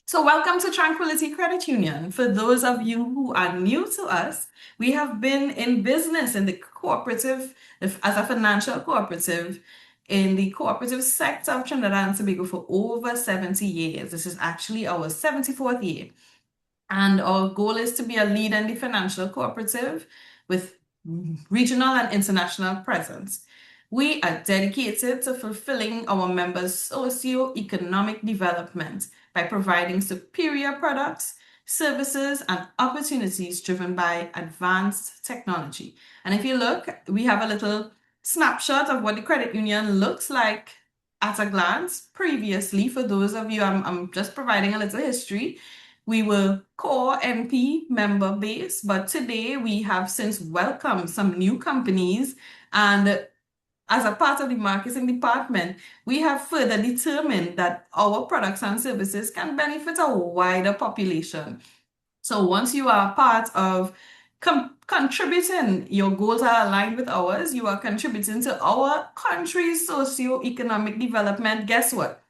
So, welcome to Tranquility Credit Union. For those of you who are new to us, we have been in business in the cooperative, as a financial cooperative, in the cooperative sector of Trinidad and Tobago for over 70 years. This is actually our 74th year. And our goal is to be a leader in the financial cooperative with regional and international presence. We are dedicated to fulfilling our members' socio-economic development by providing superior products, services, and opportunities driven by advanced technology. And if you look, we have a little snapshot of what the credit union looks like at a glance. Previously, for those of you, I'm just providing a little history. We were core NP member base, but today we have since welcomed some new companies, and as a part of the marketing department, we have further determined that our products and services can benefit a wider population. So once you are part of contributing, your goals are aligned with ours, you are contributing to our country's socio-economic development. Guess what?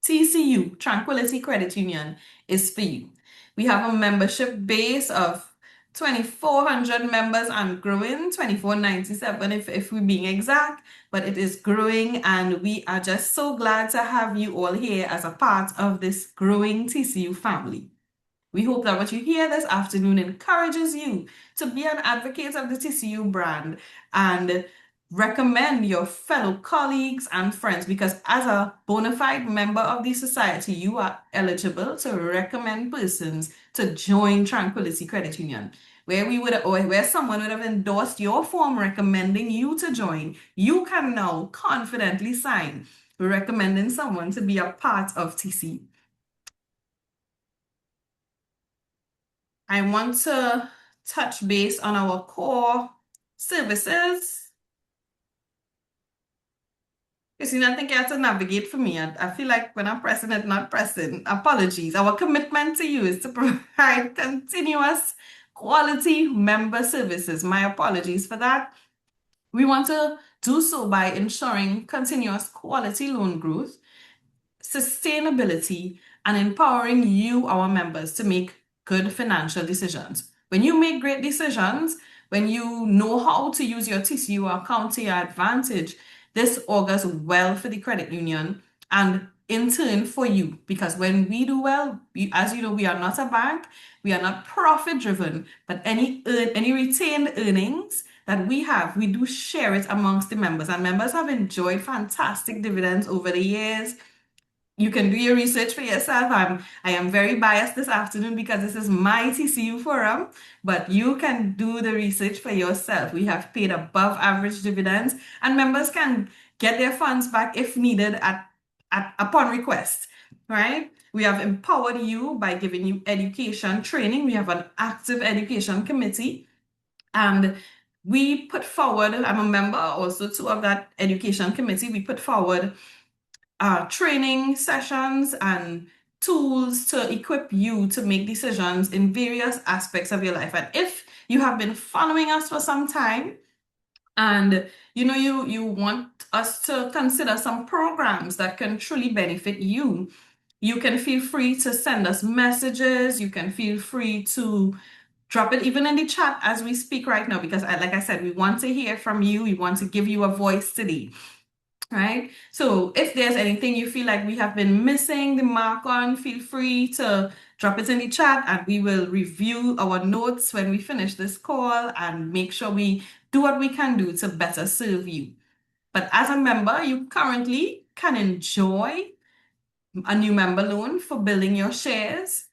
TCU, Tranquility Credit Union, is for you. We have a membership base of 2,400 members and growing, 2,497 if we're being exact, but it is growing, and we are just so glad to have you all here as a part of this growing TCU family. We hope that what you hear this afternoon encourages you to be an advocate of the TCU brand and recommend your fellow colleagues and friends, because as a bona fide member of the society, you are eligible to recommend persons to join Tranquility Credit Union. Where someone would have endorsed your form recommending you to join, you can now confidently sign recommending someone to be a part of TCU. I want to touch base on our core services. Christina, I think you have to navigate for me. I feel like when I'm pressing it, not pressing. Apologies. Our commitment to you is to provide continuous quality member services. My apologies for that. We want to do so by ensuring continuous quality loan growth, sustainability, and empowering you, our members, to make good financial decisions. When you make great decisions, when you know how to use your TCU account to your advantage, this augurs well for the credit union and in turn for you. Because when we do well, as you know, we are not a bank, we are not profit driven, but any retained earnings that we have, we do share it amongst the members, and members have enjoyed fantastic dividends over the years. You can do your research for yourself. I am very biased this afternoon because this is my TCU forum, but you can do the research for yourself. We have paid above average dividends, and members can get their funds back if needed upon request, right? We have empowered you by giving you education training. We have an active education committee, and we put forward, I'm a member also too of that education committee. We put forward training sessions and tools to equip you to make decisions in various aspects of your life. And if you have been following us for some time and you want us to consider some programs that can truly benefit you, you can feel free to send us messages. You can feel free to drop it even in the chat as we speak right now, because like I said, we want to hear from you. We want to give you a voice today. Right? So if there's anything you feel like we have been missing the mark on, feel free to drop it in the chat, and we will review our notes when we finish this call and make sure we do what we can do to better serve you. But as a member, you currently can enjoy a new member loan for building your shares.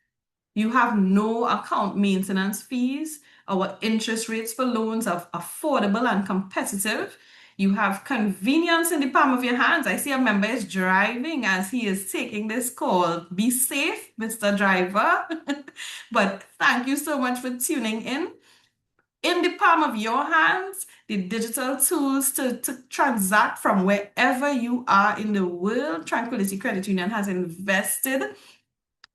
You have no account maintenance fees. Our interest rates for loans are affordable and competitive. You have convenience in the palm of your hands. I see a member is driving as he is taking this call. Be safe, Mr. Driver. But thank you so much for tuning in. In the palm of your hands, the digital tools to transact from wherever you are in the world. Tranquility Credit Union has invested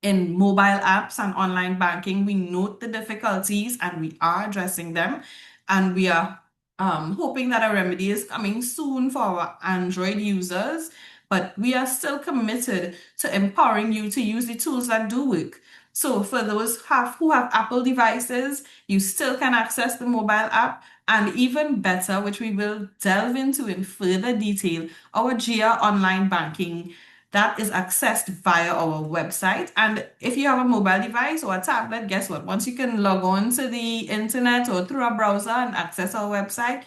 in mobile apps and online banking. We note the difficulties and we are addressing them. And we are hoping that a remedy is coming soon for our Android users. but we are still committed to empowering you to use the tools that do work. So for those who have Apple devices, you still can access the mobile app. And even better, which we will delve into in further detail, our GIA online banking that is accessed via our website. And if you have a mobile device or a tablet, guess what? Once you can log on to the internet or through a browser and access our website,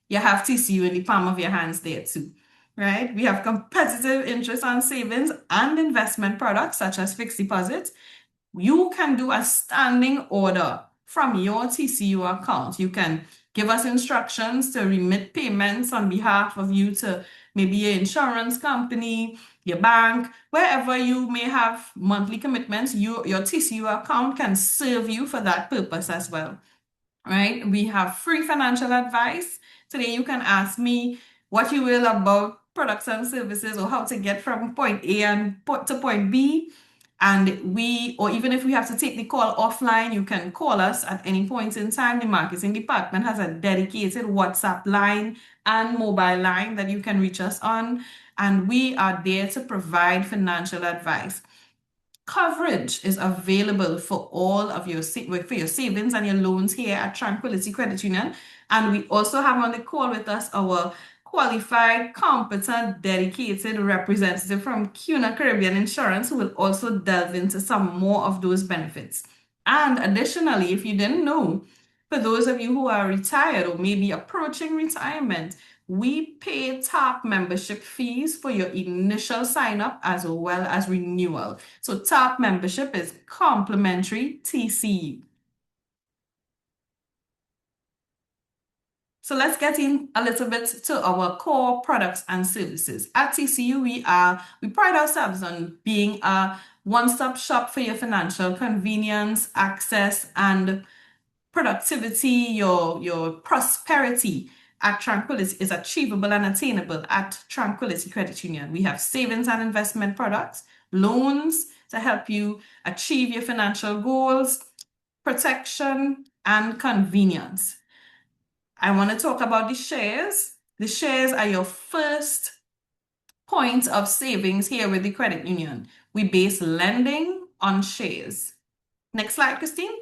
you have TCU in the palm of your hands there too, right? We have competitive interest on savings and investment products such as fixed deposits. You can do a standing order from your TCU account. You can give us instructions to remit payments on behalf of you to maybe your insurance company, your bank, wherever you may have monthly commitments, your TCU account can serve you for that purpose as well, right? We have free financial advice. Today you can ask me what you will about products and services or how to get from point A to point B. Or even if we have to take the call offline, you can call us at any point in time. The marketing department has a dedicated WhatsApp line and mobile line that you can reach us on. And we are there to provide financial advice. Coverage is available for all of your savings and your loans here at Tranquility Credit Union. And we also have on the call with us our qualified, competent, dedicated representative from CUNA Caribbean Insurance who will also delve into some more of those benefits. And additionally, if you didn't know, for those of you who are retired or maybe approaching retirement, we pay TAP membership fees for your initial sign up as well as renewal. So TAP membership is complimentary TCU. So let's get in a little bit to our core products and services. At TCU, we pride ourselves on being a one-stop shop for your financial convenience, access, and productivity, your prosperity at Tranquility is achievable and attainable at Tranquility Credit Union. We have savings and investment products, loans to help you achieve your financial goals, protection, and convenience. I want to talk about the shares. The shares are your first point of savings here with the credit union. We base lending on shares. Next slide, Christine.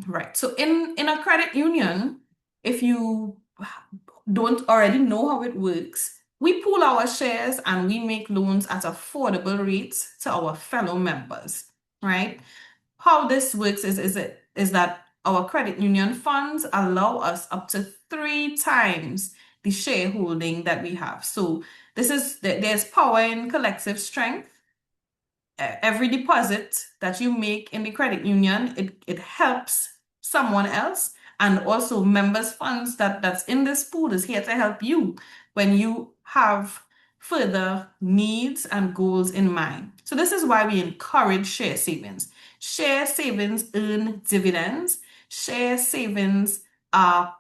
Right. So in a credit union, if you don't already know how it works, we pool our shares and we make loans at affordable rates to our fellow members, right? How this works is that our credit union funds allow us up to 3 times the shareholding that we have. So there's power in collective strength. Every deposit that you make in the credit union, it helps someone else. And also members' funds that's in this pool is here to help you when you have further needs and goals in mind. So this is why we encourage share savings. Share savings earn dividends. Share savings are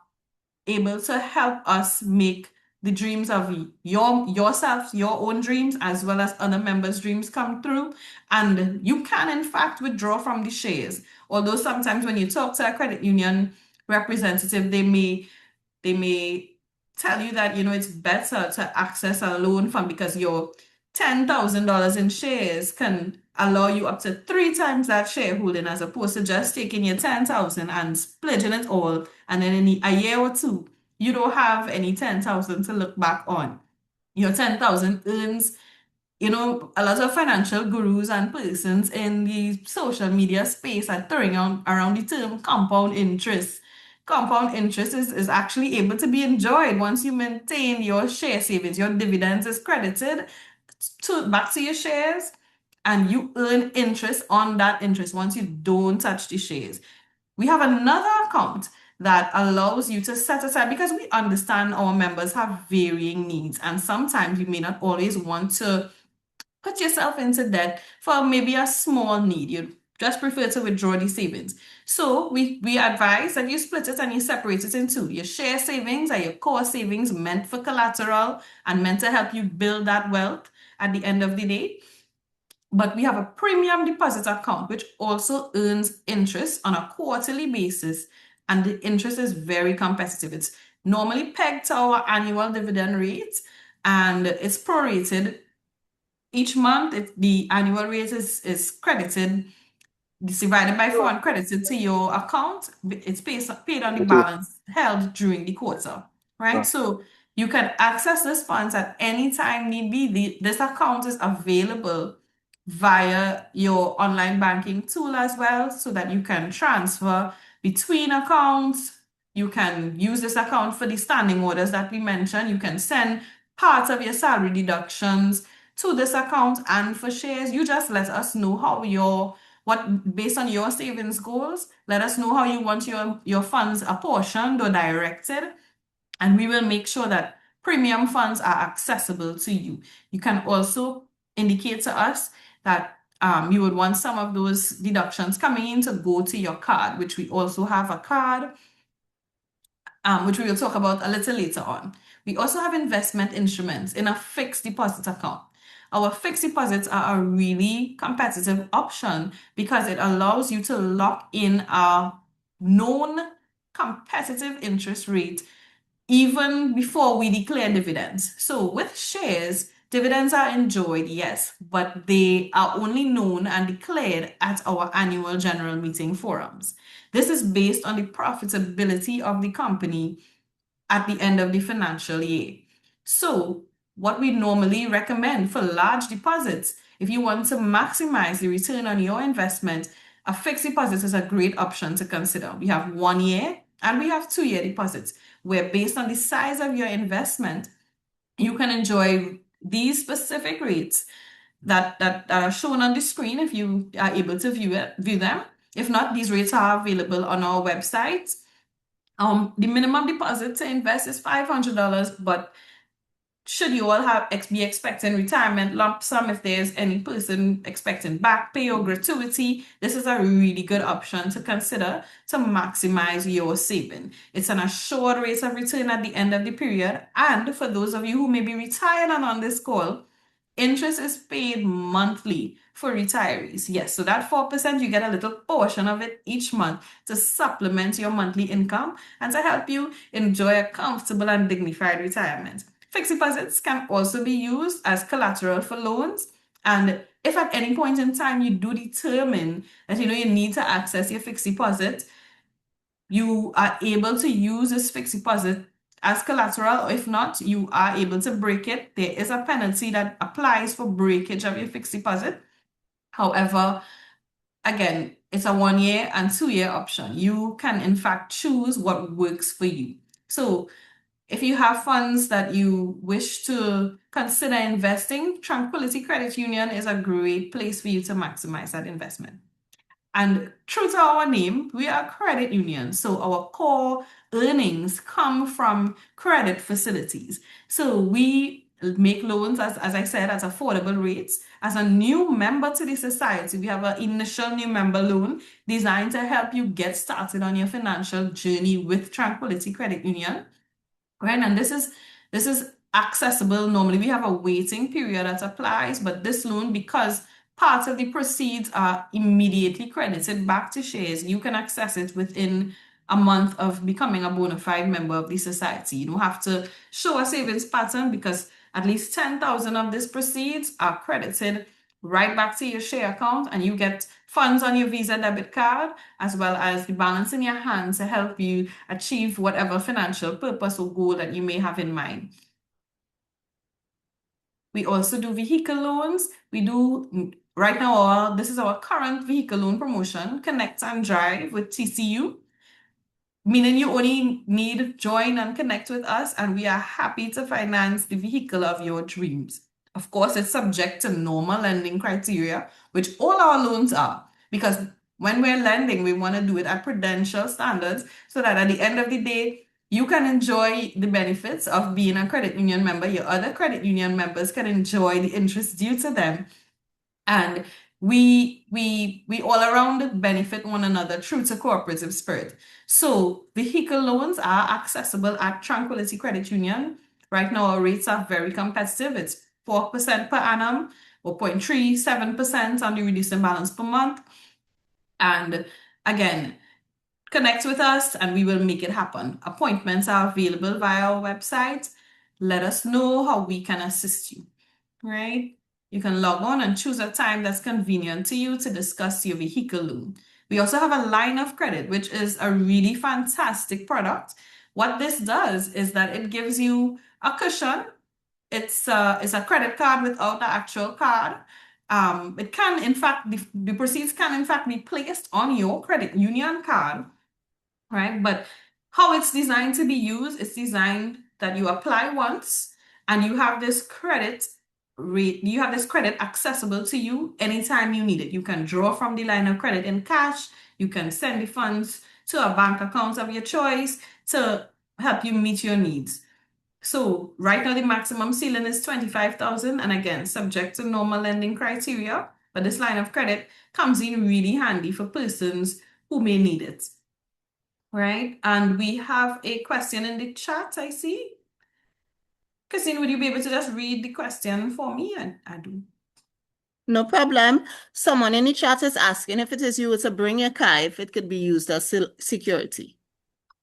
able to help us make the dreams of yourself, your own dreams, as well as other members' dreams come through. And you can, in fact, withdraw from the shares. Although sometimes when you talk to a credit union representative, they may tell you that, it's better to access a loan fund because your $10,000 in shares can allow you up to 3 times that shareholding as opposed to just taking your 10,000 and splitting it all. And then in a year or two, you don't have any 10,000 to look back on. Your 10,000 earns, a lot of financial gurus and persons in the social media space are throwing around the term compound interest. Compound interest is actually able to be enjoyed once you maintain your share savings. Your dividends is credited back to your shares and you earn interest on that interest once you don't touch the shares. We have another account that allows you to set aside because we understand our members have varying needs and sometimes you may not always want to put yourself into debt for maybe a small need. You just prefer to withdraw the savings. So we advise that you split it and you separate it in two. Your share savings are your core savings meant for collateral and meant to help you build that wealth at the end of the day. But we have a premium deposit account, which also earns interest on a quarterly basis. And the interest is very competitive. It's normally pegged to our annual dividend rate, and it's prorated each month. The annual rate is credited, it's divided by 4 and credited to your account. It's paid on the Okay. balance held during the quarter, right? Uh, So you can access this funds at any time need be. This account is available via your online banking tool as well, so that you can transfer between accounts. You can use this account for the standing orders that we mentioned. You can send part of your salary deductions to this account, and for shares, you just let us know how based on your savings goals, let us know how you want your funds apportioned or directed, and we will make sure that premium funds are accessible to you. You can also indicate to us that you would want some of those deductions coming in to go to your card, which we also have a card, which we will talk about a little later on. We also have investment instruments in a fixed deposit account. Our fixed deposits are a really competitive option because it allows you to lock in a known competitive interest rate even before we declare dividends. So with shares, dividends are enjoyed, yes, but they are only known and declared at our annual general meeting forums. This is based on the profitability of the company at the end of the financial year. So, what we normally recommend for large deposits, if you want to maximize the return on your investment, a fixed deposit is a great option to consider. We have 1 year and we have 2 year deposits, where based on the size of your investment, you can enjoy these specific rates that are shown on the screen if you are able to view them. If not, these rates are available on our website. The minimum deposit to invest is $500, but should you all be expecting retirement lump sum, if there's any person expecting back pay or gratuity, this is a really good option to consider to maximize your saving. It's an assured rate of return at the end of the period. And for those of you who may be retired and on this call, interest is paid monthly for retirees. Yes, so that 4%, you get a little portion of it each month to supplement your monthly income and to help you enjoy a comfortable and dignified retirement. Fixed deposits can also be used as collateral for loans. And if at any point in time you do determine that you need to access your fixed deposit, you are able to use this fixed deposit as collateral, or if not, you are able to break it. There is a penalty that applies for breakage of your fixed deposit. However, again, it's a 1 year and 2 year option. You can, in fact, choose what works for you. So, if you have funds that you wish to consider investing, Tranquility Credit Union is a great place for you to maximize that investment. And true to our name, we are a credit union. So our core earnings come from credit facilities. So we make loans, as I said, at affordable rates. As a new member to the society, we have an initial new member loan designed to help you get started on your financial journey with Tranquility Credit Union. Right? And this is accessible. Normally, we have a waiting period that applies, but this loan, because part of the proceeds are immediately credited back to shares, you can access it within a month of becoming a bona fide member of the society. You don't have to show a savings pattern, because at least 10,000 of these proceeds are credited right back to your share account, and you get funds on your Visa debit card, as well as the balance in your hands to help you achieve whatever financial purpose or goal that you may have in mind. We also do vehicle loans. We do right now, this is our current vehicle loan promotion, Connect and Drive with TCU, meaning you only need join and connect with us, and we are happy to finance the vehicle of your dreams. Of course, it's subject to normal lending criteria, which all our loans are, because when we're lending, we want to do it at prudential standards, so that at the end of the day, you can enjoy the benefits of being a credit union member. Your other credit union members can enjoy the interest due to them, and we all around benefit one another through to cooperative spirit. So vehicle loans are accessible at Tranquility Credit Union. Right now, our rates are very competitive. It's 4% per annum or 0.37% on the reducing balance per month. And again, connect with us and we will make it happen. Appointments are available via our website. Let us know how we can assist you, right? You can log on and choose a time that's convenient to you to discuss your vehicle loan. We also have a line of credit, which is a really fantastic product. What this does is that it gives you a cushion. It's a credit card without the actual card. It can, in fact, the proceeds can, in fact, be placed on your credit union card, right? But how it's designed to be used, it's designed that you apply once and you have this credit rate, you have this credit accessible to you anytime you need it. You can draw from the line of credit in cash, you can send the funds to a bank account of your choice to help you meet your needs. So right now the maximum ceiling is 25,000 and again, subject to normal lending criteria, but this line of credit comes in really handy for persons who may need it. Right? And we have a question in the chat, I see. Christine, would you be able to just read the question for me? I do. No problem. Someone in the chat is asking if it is you to bring your car, if it could be used as security.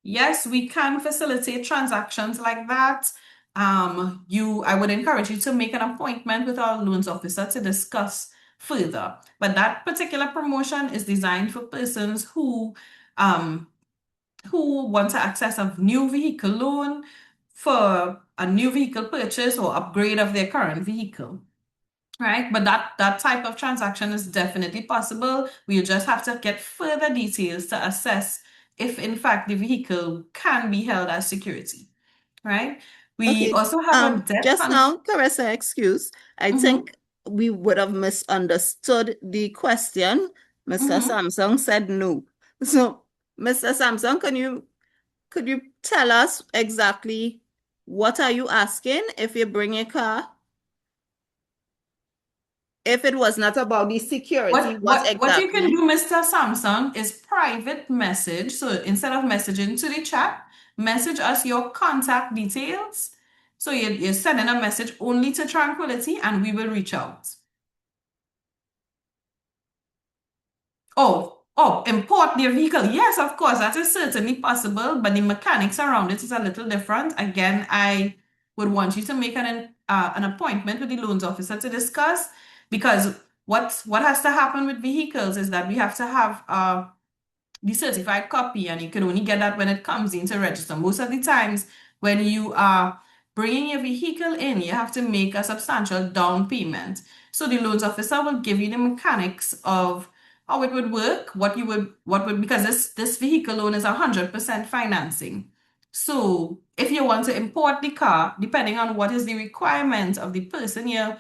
Yes, we can facilitate transactions like that. I would encourage you to make an appointment with our loans officer to discuss further. But that particular promotion is designed for persons who want to access a new vehicle loan for a new vehicle purchase or upgrade of their current vehicle. Right? But that type of transaction is definitely possible. We just have to get further details to assess if in fact the vehicle can be held as security. Right? We Okay. also have a debt Just now, Caressa, excuse. I think we would have misunderstood the question. Mr. Samsung said no. So, Mr. Samsung, could you tell us exactly what are you asking if you bring a car? If it was not about the security, what What you can exactly? do, Mr. Samsung, is private message. So instead of messaging to the chat, message us your contact details. So you're sending a message only to Tranquility and we will reach out. Import their vehicle. Yes, of course, that is certainly possible, but the mechanics around it is a little different. Again, I would want you to make an appointment with the loans officer to discuss, because what has to happen with vehicles is that we have to have the certified copy, and you can only get that when it comes in to register. Most of the times, when you are bringing your vehicle in, you have to make a substantial down payment. So the loans officer will give you the mechanics of how it would work, because this vehicle loan is 100% financing. So if you want to import the car, depending on what is the requirement of the person you're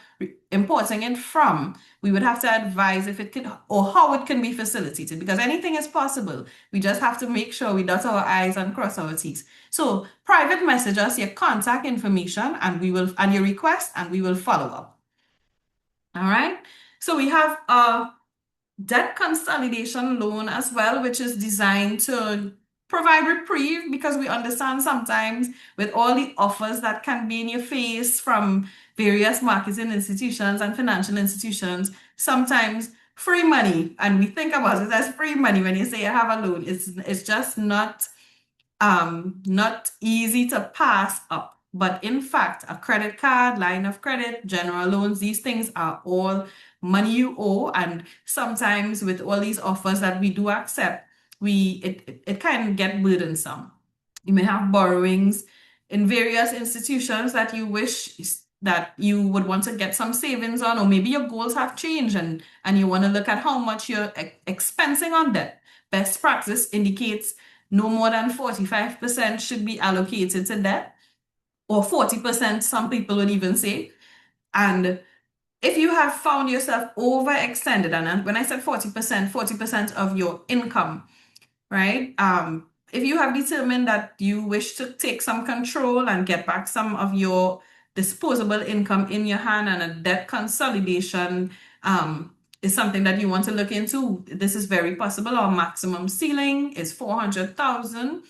importing it from, we would have to advise if it could or how it can be facilitated, because anything is possible. We just have to make sure we dot our I's and cross our T's. So private message us your contact information and your request, and we will follow up. All right. So we have a debt consolidation loan as well, which is designed to provide reprieve, because we understand sometimes with all the offers that can be in your face from various marketing institutions and financial institutions, sometimes free money, and we think about it as free money when you say you have a loan. It's just not easy to pass up. But in fact, a credit card, line of credit, general loans, these things are all money you owe. And sometimes with all these offers that we do accept, it can get burdensome. You may have borrowings in various institutions that you wish that you would want to get some savings on, or maybe your goals have changed and you want to look at how much you're expensing on debt. Best practice indicates no more than 45% should be allocated to debt, or 40%, some people would even say. And if you have found yourself overextended, and when I said 40%, 40% of your income, right? If you have determined that you wish to take some control and get back some of your disposable income in your hand, and a debt consolidation is something that you want to look into, this is very possible. Our maximum ceiling is 400,000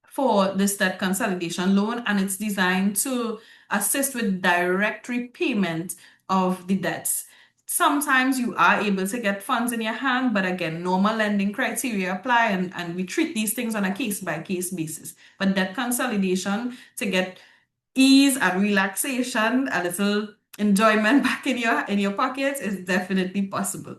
for this debt consolidation loan, and it's designed to assist with direct repayment of the debts. Sometimes you are able to get funds in your hand, but again, normal lending criteria apply, and we treat these things on a case-by-case basis. But debt consolidation to get ease and relaxation, a little enjoyment back in your pockets is definitely possible.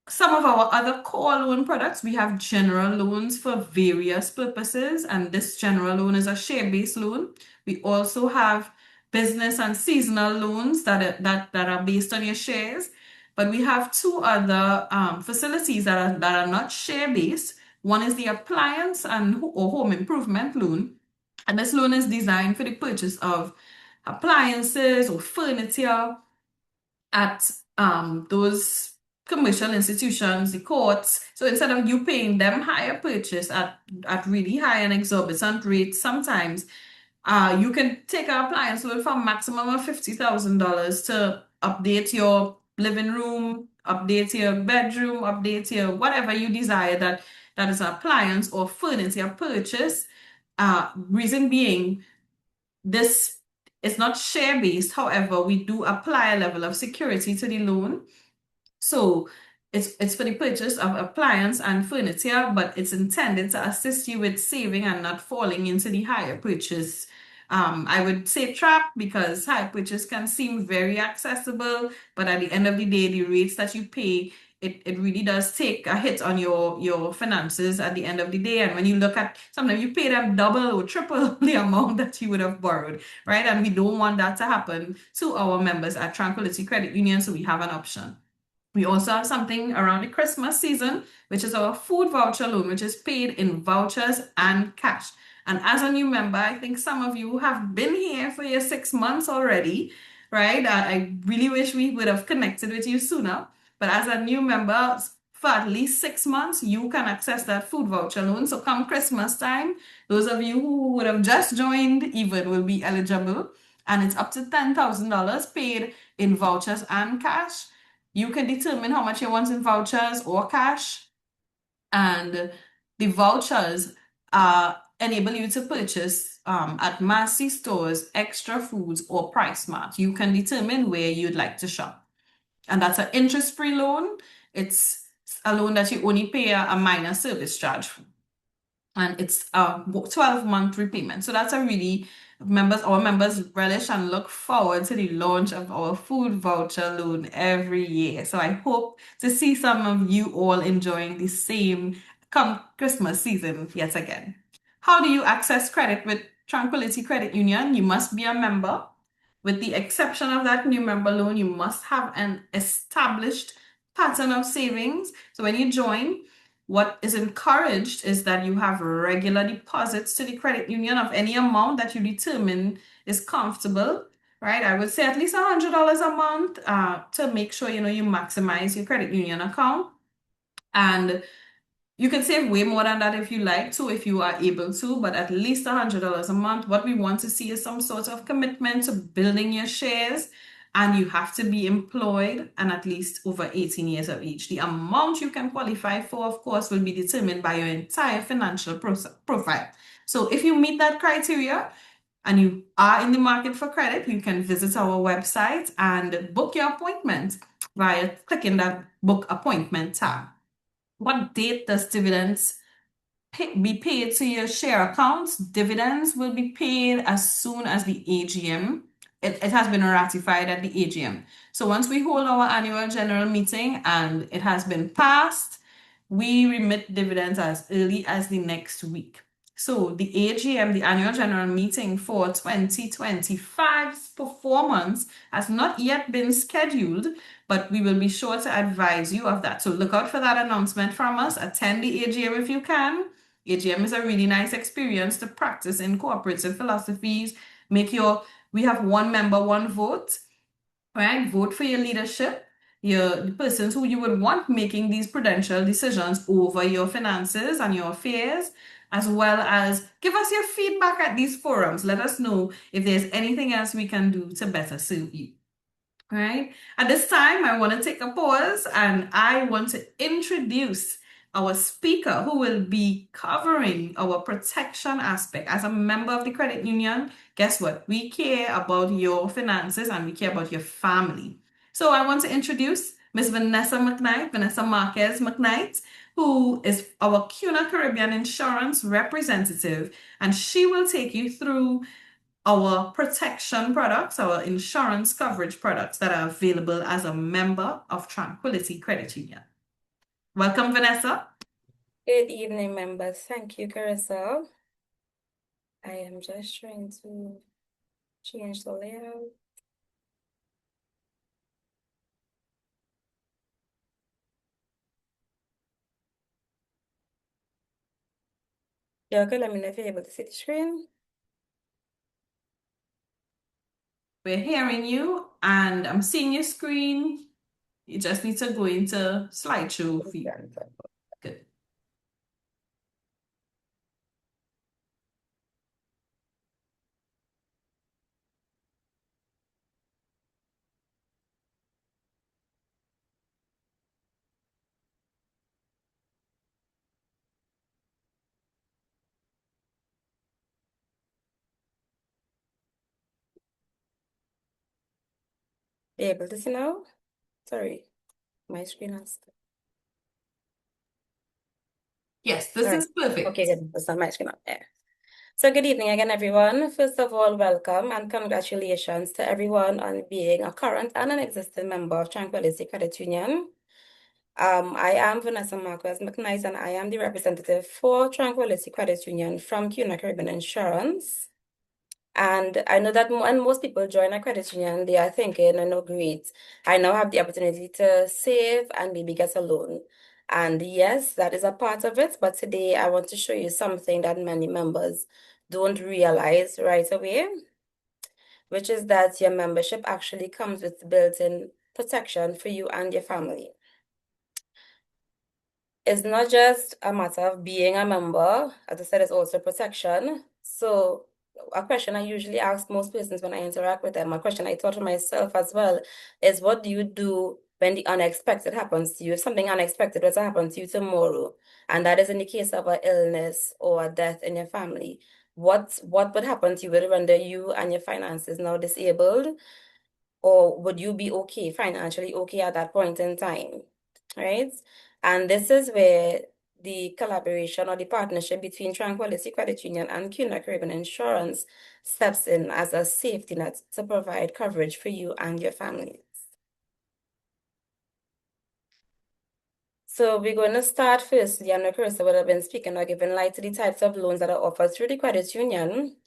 Some of our other core loan products, we have general loans for various purposes, and this general loan is a share-based loan. We also have business and seasonal loans that are based on your shares. But we have two other facilities that are not share-based. One is the appliance or home improvement loan. And this loan is designed for the purchase of appliances or furniture at those commercial institutions, the courts. So instead of you paying them higher purchase at really high and exorbitant rates, sometimes you can take an appliance loan for a maximum of $50,000 to update your living room, update your bedroom, update your whatever you desire that is an appliance or furniture purchase. Reason being, this is not share-based. However, we do apply a level of security to the loan. So it's for the purchase of appliance and furniture, but it's intended to assist you with saving and not falling into the higher purchase. I would say trap, because higher purchase can seem very accessible, but at the end of the day, the rates that you pay, it really does take a hit on your finances at the end of the day. And when you look at, sometimes you pay them double or triple the amount that you would have borrowed, right? And we don't want that to happen to our members at Tranquility Credit Union, so we have an option. We also have something around the Christmas season, which is our food voucher loan, which is paid in vouchers and cash. And as a new member, I think some of you have been here for your 6 months already, right? I really wish we would have connected with you sooner. But as a new member, for at least 6 months, you can access that food voucher loan. So come Christmas time, those of you who would have just joined even will be eligible. And it's up to $10,000 paid in vouchers and cash. You can determine how much you want in vouchers or cash, and the vouchers enable you to purchase at Massy stores, Extra Foods, or PriceSmart. You can determine where you'd like to shop. And that's an interest-free loan. It's a loan that you only pay a minor service charge for. And it's a 12-month repayment. So that's a really, our members relish and look forward to the launch of our food voucher loan every year. So I hope to see some of you all enjoying the same come Christmas season yet again. How do you access credit with Tranquility Credit Union? You must be a member. With the exception of that new member loan, you must have an established pattern of savings. So when you join, what is encouraged is that you have regular deposits to the credit union of any amount that you determine is comfortable, right? I would say at least $100 a month to make sure you maximize your credit union account. And you can save way more than that if you like to, if you are able to, but at least $100 a month. What we want to see is some sort of commitment to building your shares, and you have to be employed and at least over 18 years of age. The amount you can qualify for, of course, will be determined by your entire financial profile. So if you meet that criteria and you are in the market for credit, you can visit our website and book your appointment via clicking that book appointment tab. What date does dividends be paid to your share accounts? Dividends will be paid as soon as the AGM. It has been ratified at the AGM. So once we hold our annual general meeting and it has been passed, we remit dividends as early as the next week. So the AGM, the annual general meeting for 2025's performance has not yet been scheduled, but we will be sure to advise you of that. So look out for that announcement from us. Attend the AGM if you can. AGM is a really nice experience to practice in cooperative philosophies. We have one member, one vote, right? Vote for your leadership, the persons who you would want making these prudential decisions over your finances and your affairs, as well as give us your feedback at these forums. Let us know if there's anything else we can do to better serve you. All right. At this time, I want to take a pause and I want to introduce our speaker who will be covering our protection aspect. As a member of the credit union, guess what? We care about your finances and we care about your family. So I want to introduce Ms. Vanessa McKnight, Vanessa Marquez McKnight, who is our CUNA Caribbean Insurance representative, and she will take you through our protection products, our insurance coverage products that are available as a member of Tranquility Credit Union. Welcome, Vanessa. Good evening, members. Thank you, Carousel. I am just trying to change the layout. Yeah, okay, let me know if you're able to see the screen. We're hearing you, and I'm seeing your screen. You just need to go into slideshow view. Good. Be able to see now? Sorry, my screen has. Yes, this is perfect. Okay, good. That's not my screen up there. So good evening again, everyone. First of all, welcome and congratulations to everyone on being a current and an existing member of Tranquility Credit Union. I am Vanessa Marquez McKnight, and I am the representative for Tranquility Credit Union from CUNA Caribbean Insurance. And I know that when most people join a credit union, they are thinking, I know, great, I now have the opportunity to save and maybe get a loan. And yes, that is a part of it. But today I want to show you something that many members don't realize right away, which is that your membership actually comes with built-in protection for you and your family. It's not just a matter of being a member, as I said, it's also protection. So a question I usually ask most persons when I interact with them, a question I thought to myself as well, is what do you do when the unexpected happens to you? If something unexpected was to happen to you tomorrow, and that is in the case of an illness or a death in your family, what would happen to you? Would it render you and your finances now disabled? Or would you be okay, financially okay at that point in time, right? And this is where the collaboration or the partnership between Tranquility Credit Union and CUNA Caribbean Insurance steps in as a safety net to provide coverage for you and your families. So we're going to start firstly, and Carissa would have been speaking or giving light to the types of loans that are offered through the credit union.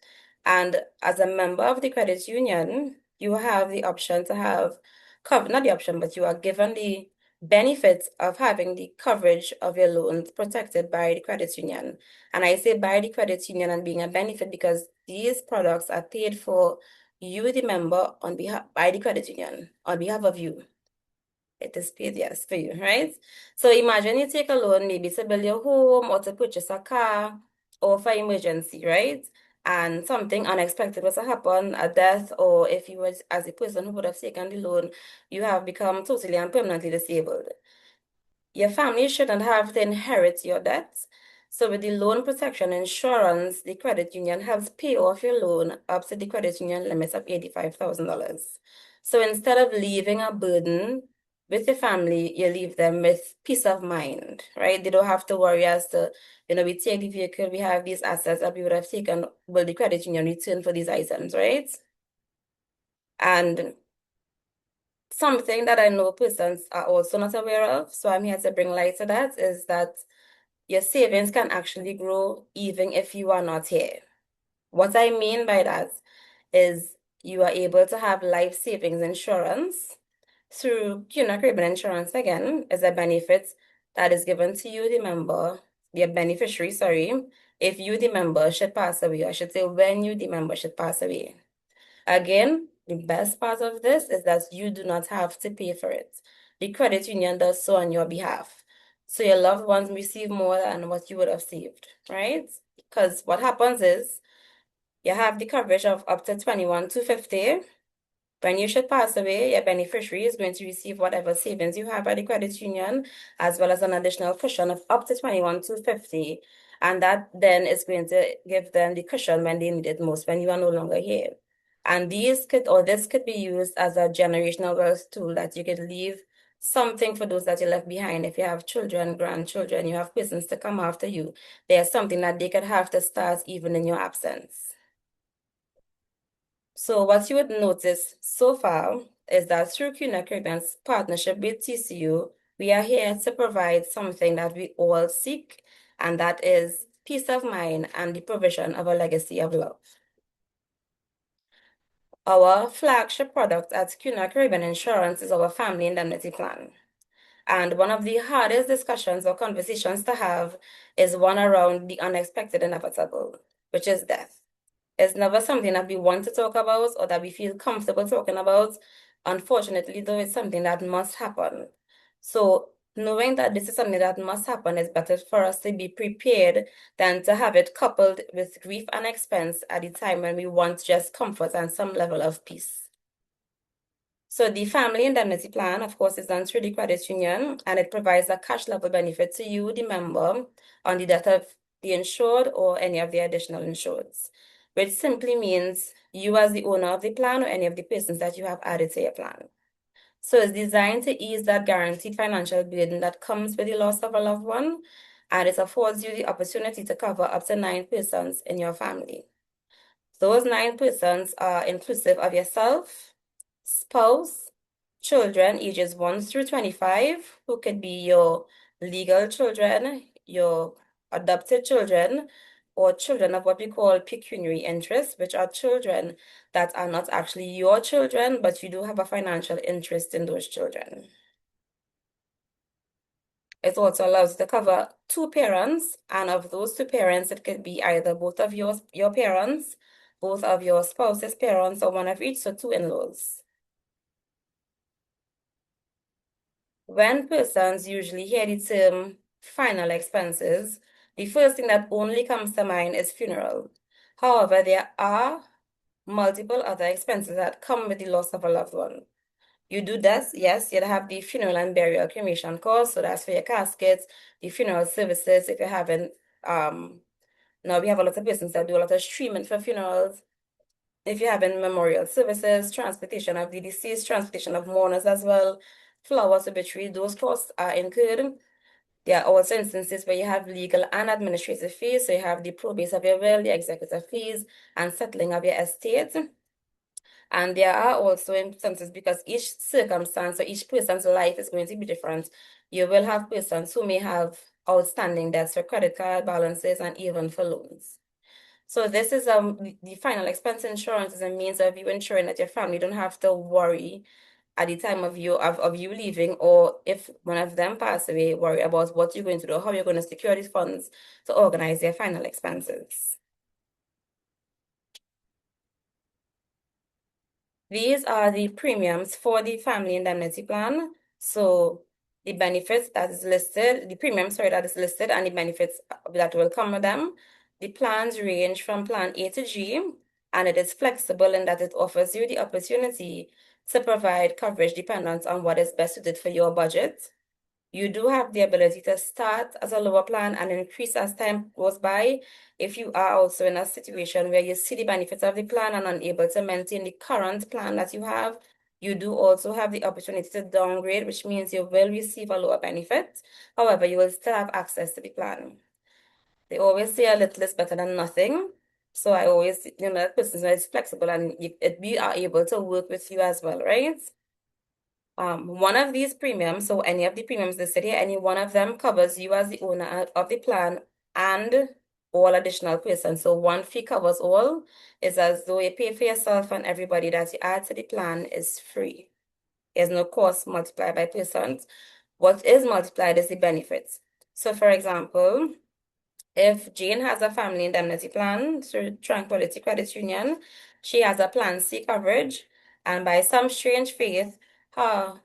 And as a member of the credit union, you have the option to have not the option, but you are given the benefits of having the coverage of your loans protected by the credit union. And I say by the credit union and being a benefit because these products are paid for you, the member, on behalf by the credit union, on behalf of you. It is paid, yes, for you, right? So imagine you take a loan maybe to build your home or to purchase a car or for emergency, right? And something unexpected was to happen, a death, or if you were, as a person who would have taken the loan, you have become totally and permanently disabled. Your family shouldn't have to inherit your debts. So with the loan protection insurance, the credit union helps pay off your loan up to the credit union limits of $85,000. So instead of leaving a burden with your family, you leave them with peace of mind, right? They don't have to worry as to, we take the vehicle, we have these assets that we would have taken, will the credit union return for these items, right? And something that I know persons are also not aware of, so I'm here to bring light to that, is that your savings can actually grow even if you are not here. What I mean by that is you are able to have life savings insurance through CUNA Caribbean Insurance, again, is a benefit that is given to you, the member, the beneficiary, sorry, if you, the member, should pass away. I should say when you, the member, should pass away. Again, the best part of this is that you do not have to pay for it. The credit union does so on your behalf. So your loved ones receive more than what you would have saved, right? Because what happens is you have the coverage of up to $21,250. When you should pass away, your beneficiary is going to receive whatever savings you have at the credit union, as well as an additional cushion of up to $21,250. And that then is going to give them the cushion when they need it most, when you are no longer here. And this could be used as a generational wealth tool that you could leave something for those that you left behind. If you have children, grandchildren, you have persons to come after you, there's something that they could have to start even in your absence. So what you would notice so far is that through CUNA Caribbean's partnership with TCU, we are here to provide something that we all seek, and that is peace of mind and the provision of a legacy of love. Our flagship product at CUNA Caribbean Insurance is our family indemnity plan. And one of the hardest discussions or conversations to have is one around the unexpected inevitable, which is death. It's never something that we want to talk about or that we feel comfortable talking about. Unfortunately, though, it's something that must happen. So knowing that this is something that must happen is better for us to be prepared than to have it coupled with grief and expense at the time when we want just comfort and some level of peace. So the family indemnity plan, of course, is done through the credit union, and it provides a cash level benefit to you, the member, on the death of the insured or any of the additional insureds, which simply means you as the owner of the plan or any of the persons that you have added to your plan. So it's designed to ease that guaranteed financial burden that comes with the loss of a loved one, and it affords you the opportunity to cover up to 9 persons in your family. Those 9 persons are inclusive of yourself, spouse, children ages 1 through 25, who could be your legal children, your adopted children, or children of what we call pecuniary interest, which are children that are not actually your children, but you do have a financial interest in those children. It also allows you to cover 2 parents, and of those 2 parents, it could be either both of your parents, both of your spouse's parents, or one of each, so 2 in-laws. When persons usually hear the term final expenses, the first thing that only comes to mind is funeral. However, there are multiple other expenses that come with the loss of a loved one. You do this, yes, you'd have the funeral and burial cremation costs, so that's for your caskets, the funeral services, if you're having, now we have a lot of persons that do a lot of streaming for funerals. If you're having memorial services, transportation of the deceased, transportation of mourners as well, flowers, obituary, those costs are incurred. There are also instances where you have legal and administrative fees, so you have the probate of your will, the executive fees, and settling of your estate. And there are also instances, because each circumstance or each person's life is going to be different. You will have persons who may have outstanding debts for credit card balances and even for loans. So this is the final expense insurance is a means of you ensuring that your family don't have to worry at the time of you leaving, or if one of them pass away, worry about what you're going to do, how you're going to secure these funds to organize their final expenses. These are the premiums for the family indemnity plan. So the benefits that is listed, the premium, sorry, that is listed, and the benefits that will come with them. The plans range from plan A to G, and it is flexible in that it offers you the opportunity to provide coverage dependent on what is best suited for your budget. You do have the ability to start as a lower plan and increase as time goes by. If you are also in a situation where you see the benefits of the plan and unable to maintain the current plan that you have, you do also have the opportunity to downgrade, which means you will receive a lower benefit. However, you will still have access to the plan. They always say a little is better than nothing. So I always, that person is flexible, and we are able to work with you as well, right? One of these premiums, so any of the premiums listed here, any one of them covers you as the owner of the plan and all additional persons. So one fee covers all. It's as though you pay for yourself, and everybody that you add to the plan is free. There's no cost multiplied by persons. What is multiplied is the benefits. So for example, if Jane has a family indemnity plan through Tranquility Credit Union, she has a plan C coverage, and by some strange faith, her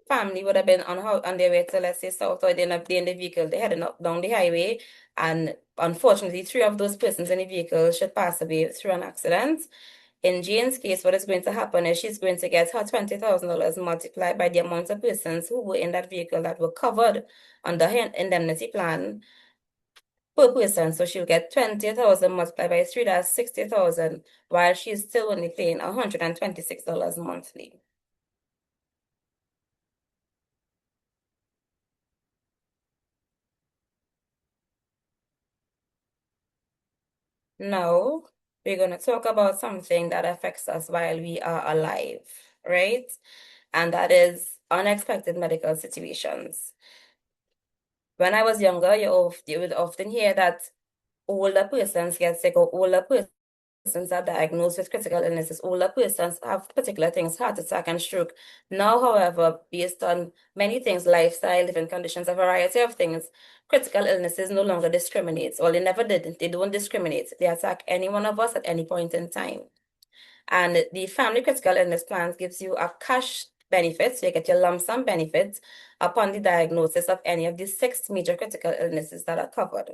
family would have been on their way to, let's say, south, or they're in the vehicle, they're heading up down the highway, and unfortunately 3 of those persons in the vehicle should pass away through an accident. In Jane's case, what is going to happen is she's going to get her $20,000 multiplied by the amount of persons who were in that vehicle that were covered under her indemnity plan. per person. So she'll get 20,000 multiplied by 3, that's 60,000, while she's still only paying $126 monthly. Now, we're going to talk about something that affects us while we are alive, right? And that is unexpected medical situations. When I was younger, you would often hear that older persons get sick or older persons are diagnosed with critical illnesses. Older persons have particular things, heart attack and stroke. Now, however, based on many things, lifestyle, living conditions, a variety of things, critical illnesses no longer discriminates. Well, they never did. They don't discriminate. They attack any one of us at any point in time. And the family critical illness plans gives you a cash benefit, so you get your lump sum benefits upon the diagnosis of any of the 6 major critical illnesses that are covered.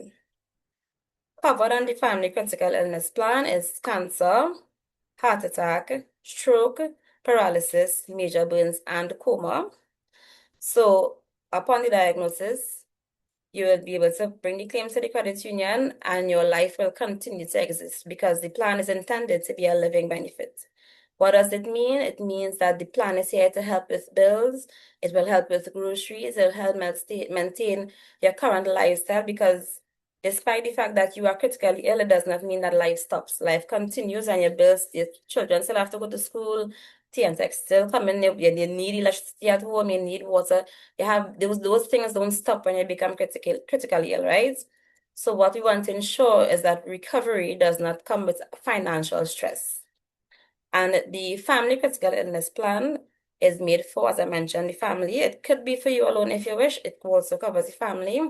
Covered on the family critical illness plan is cancer, heart attack, stroke, paralysis, major burns, and coma. So upon the diagnosis, you will be able to bring the claim to the credit union and your life will continue to exist because the plan is intended to be a living benefit. What does it mean? It means that the plan is here to help with bills, it will help with groceries, it will help maintain your current lifestyle because despite the fact that you are critically ill, it does not mean that life stops. Life continues and your bills, your children still have to go to school, tea and tech still come in, you need electricity at home, you need water. You have those things don't stop when you become critically ill, right? So what we want to ensure is that recovery does not come with financial stress. And the family critical illness plan is made for, as I mentioned, the family. It could be for you alone if you wish. It also covers the family.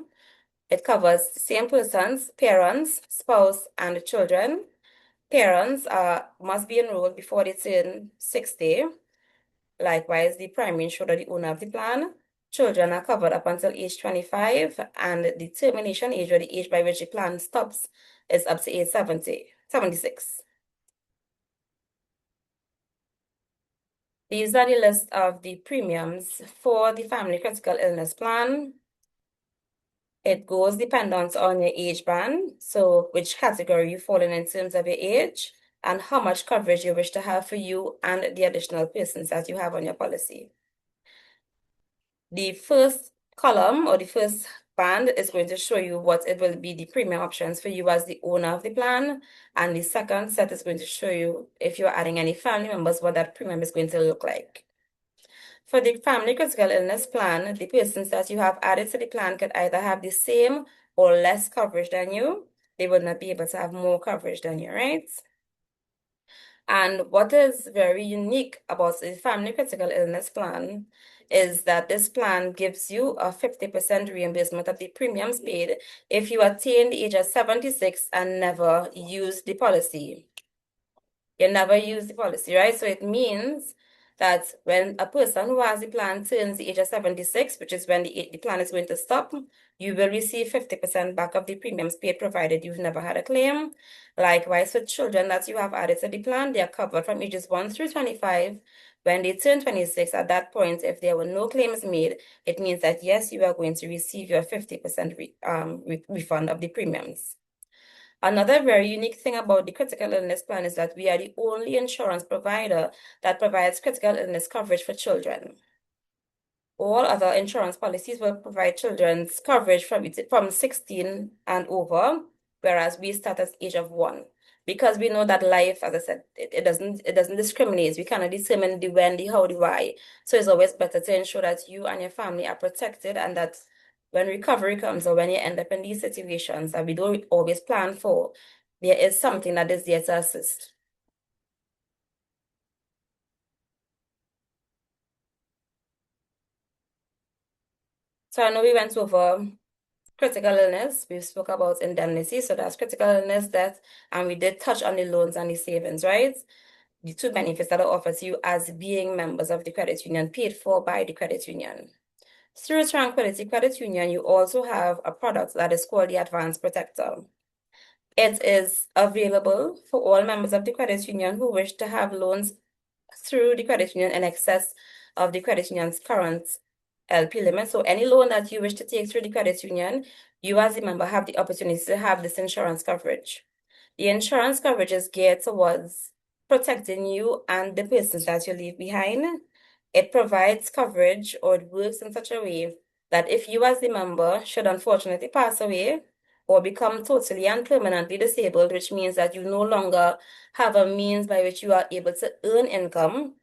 It covers the same persons, parents, spouse, and children. Parents must be enrolled before they turn 60. Likewise, the primary insured or the owner of the plan. Children are covered up until age 25, and the termination age or the age by which the plan stops is up to age 76. These are the list of the premiums for the family critical illness plan. It goes dependent on your age band, so which category you fall in terms of your age, and how much coverage you wish to have for you and the additional persons that you have on your policy. The first column or the first band is going to show you what it will be the premium options for you as the owner of the plan. And the second set is going to show you if you're adding any family members, what that premium is going to look like. For the family critical illness plan, the persons that you have added to the plan could either have the same or less coverage than you. They would not be able to have more coverage than you, right? And what is very unique about the family critical illness plan is that this plan gives you a 50% reimbursement of the premiums paid if you attain the age of 76 and never use the policy. You never use the policy, right? So it means that when a person who has the plan turns the age of 76, which is when the plan is going to stop, you will receive 50% back of the premiums paid provided you've never had a claim. Likewise, for children that you have added to the plan, they are covered from ages 1 through 25. When they turn 26, at that point, if there were no claims made, it means that yes, you are going to receive your 50% refund of the premiums. Another very unique thing about the critical illness plan is that we are the only insurance provider that provides critical illness coverage for children. All other insurance policies will provide children's coverage from 16 and over, whereas we start at age of 1. Because we know that life, as I said, it doesn't discriminate. We cannot determine the when, the how, the why. So it's always better to ensure that you and your family are protected and that when recovery comes or when you end up in these situations that we don't always plan for, there is something that is there to assist. So I know we went over critical illness, we spoke about indemnity, so that's critical illness, death, and we did touch on the loans and the savings, right? The two benefits that are offered to you as being members of the credit union, paid for by the credit union. Through Tranquility Credit Union, you also have a product that is called the Advanced Protector. It is available for all members of the credit union who wish to have loans through the credit union in excess of the credit union's current LP limit. So any loan that you wish to take through the credit union, you as a member have the opportunity to have this insurance coverage. The insurance coverage is geared towards protecting you and the persons that you leave behind. It provides coverage, or it works in such a way that if you as the member should unfortunately pass away or become totally and permanently disabled, which means that you no longer have a means by which you are able to earn income,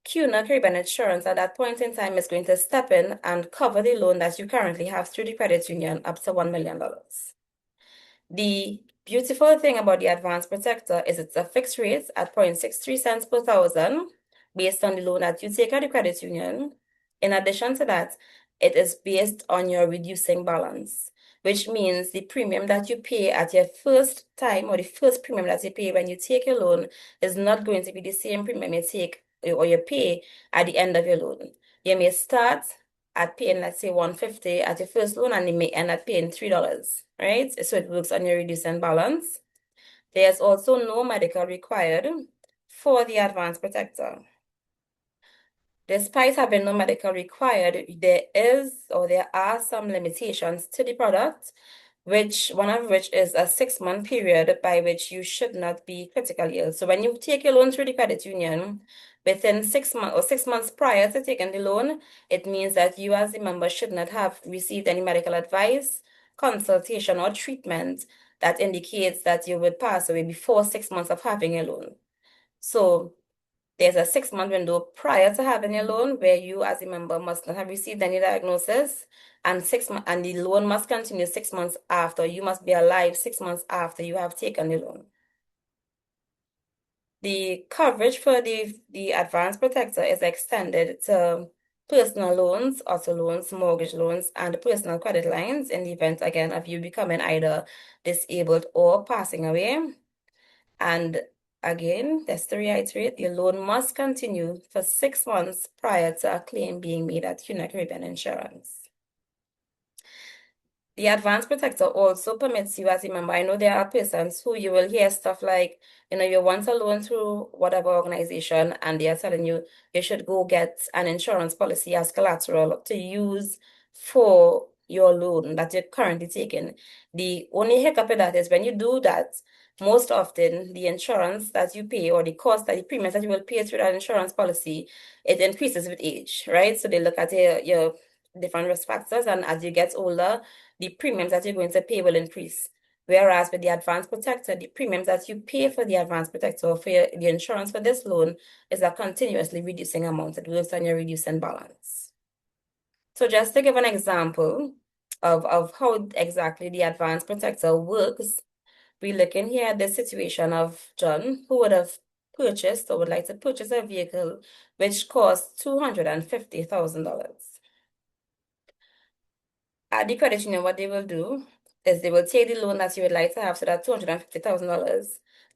CUNA Caribbean Insurance at that point in time is going to step in and cover the loan that you currently have through the credit union up to $1 million. The beautiful thing about the Advanced Protector is it's a fixed rate at 0.63 cents per thousand based on the loan that you take at the credit union. In addition to that, it is based on your reducing balance, which means the premium that you pay at your first time, or the first premium that you pay when you take your loan, is not going to be the same premium you take or you pay at the end of your loan. You may start at paying, let's say, $150 at your first loan, and you may end up paying $3, right? So it works on your reducing balance. There's also no medical required for the Advanced Protector. Despite having no medical required, there are some limitations to the product, one of which is a 6-month period by which you should not be critically ill. So when you take your loan through the credit union, within 6 months or 6 months prior to taking the loan, it means that you as a member should not have received any medical advice, consultation, or treatment that indicates that you would pass away before 6 months of having a loan. So there's a 6-month window prior to having a loan where you as a member must not have received any diagnosis, and the loan must continue 6 months after. You must be alive 6 months after you have taken the loan. The coverage for the Advanced Protector is extended to personal loans, auto loans, mortgage loans, and personal credit lines in the event, again, of you becoming either disabled or passing away. And again, just to reiterate, the loan must continue for 6 months prior to a claim being made at CUNA Caribbean Insurance. The Advanced Protector also permits you as a member. I know there are persons who you will hear stuff like, you want a loan through whatever organization, and they are telling you you should go get an insurance policy as collateral to use for your loan that you're currently taking. The only hiccup in that is when you do that, most often the insurance that you pay, or the premiums that you will pay through that insurance policy, it increases with age, right? So they look at your different risk factors, and as you get older, the premiums that you're going to pay will increase. Whereas with the Advanced Protector, the premiums that you pay for the Advanced Protector, for the insurance for this loan, is a continuously reducing amount. It works on your reducing balance. So just to give an example of how exactly the Advanced Protector works, we're looking here at the situation of John, who would have purchased or would like to purchase a vehicle which costs $250,000. At the credit union, what they will do is they will take the loan that you would like to have, so that $250,000,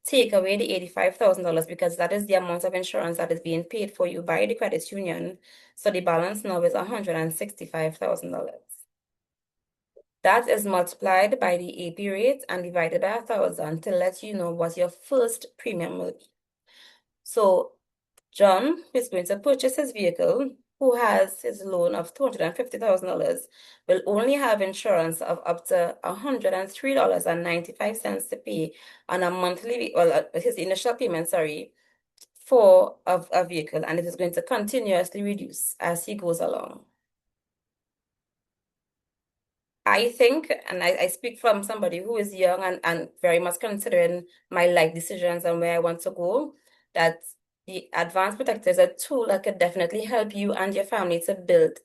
take away the $85,000, because that is the amount of insurance that is being paid for you by the credit union. So the balance now is $165,000. That is multiplied by the AP rate and divided by 1,000 to let you know what your first premium will be. So John is going to purchase his vehicle, who has his loan of $250,000, will only have insurance of up to $103.95 to pay on a monthly, his initial payment, for a vehicle, and it is going to continuously reduce as he goes along. I think, and I speak from somebody who is young and very much considering my life decisions and where I want to go, that the Advanced Protector is a tool that could definitely help you and your family to build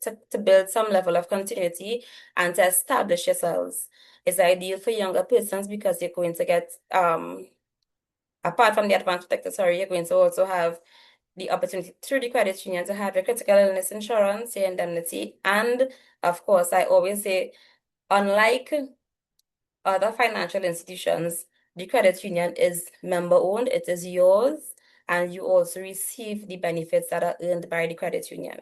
some level of continuity and to establish yourselves. It's ideal for younger persons because you're going to get, apart from the Advanced Protector, you're going to also have the opportunity through the credit union to have your critical illness insurance, your indemnity, and of course, I always say, unlike other financial institutions, the credit union is member-owned, it is yours, and you also receive the benefits that are earned by the credit union.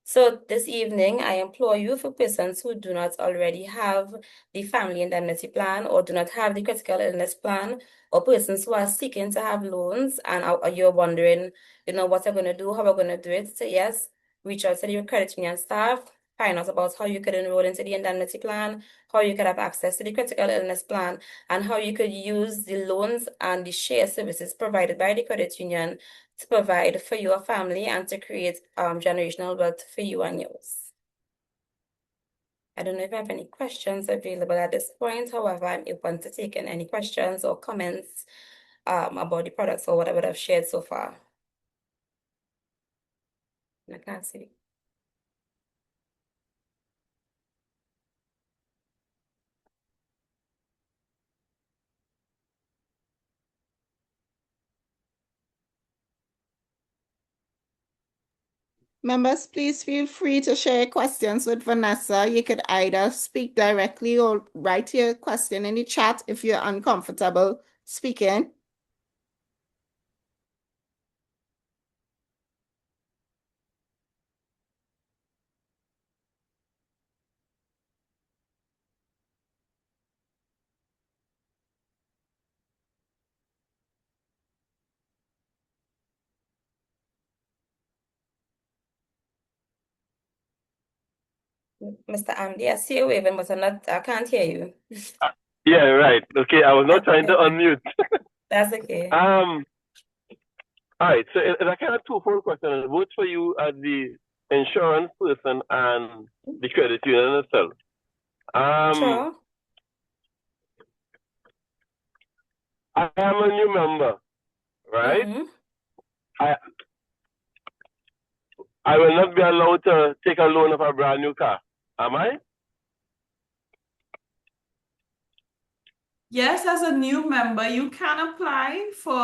So this evening, I implore you, for persons who do not already have the family indemnity plan or do not have the critical illness plan, or persons who are seeking to have loans and you're wondering, what I'm going to do, how I'm going to do it. So yes, reach out to your credit union staff, find out about how you could enroll into the indemnity plan, how you could have access to the critical illness plan, and how you could use the loans and the share services provided by the credit union to provide for your family and to create generational wealth for you and yours. I don't know if I have any questions available at this point. However, I'm open to taking any questions or comments about the products or whatever I've shared so far. I can't see. Members, please feel free to share questions with Vanessa. You could either speak directly or write your question in the chat if you're uncomfortable speaking. Mr. Andy, I see you waving, but I can't hear you. Yeah, right. Okay, I was not trying to unmute. That's okay. All right, so it's a kind of twofold question. Both for you as the insurance person and the credit union itself. Sure. I am a new member, right? I will not be allowed to take a loan of a brand new car, am I? Yes, as a new member, you can apply for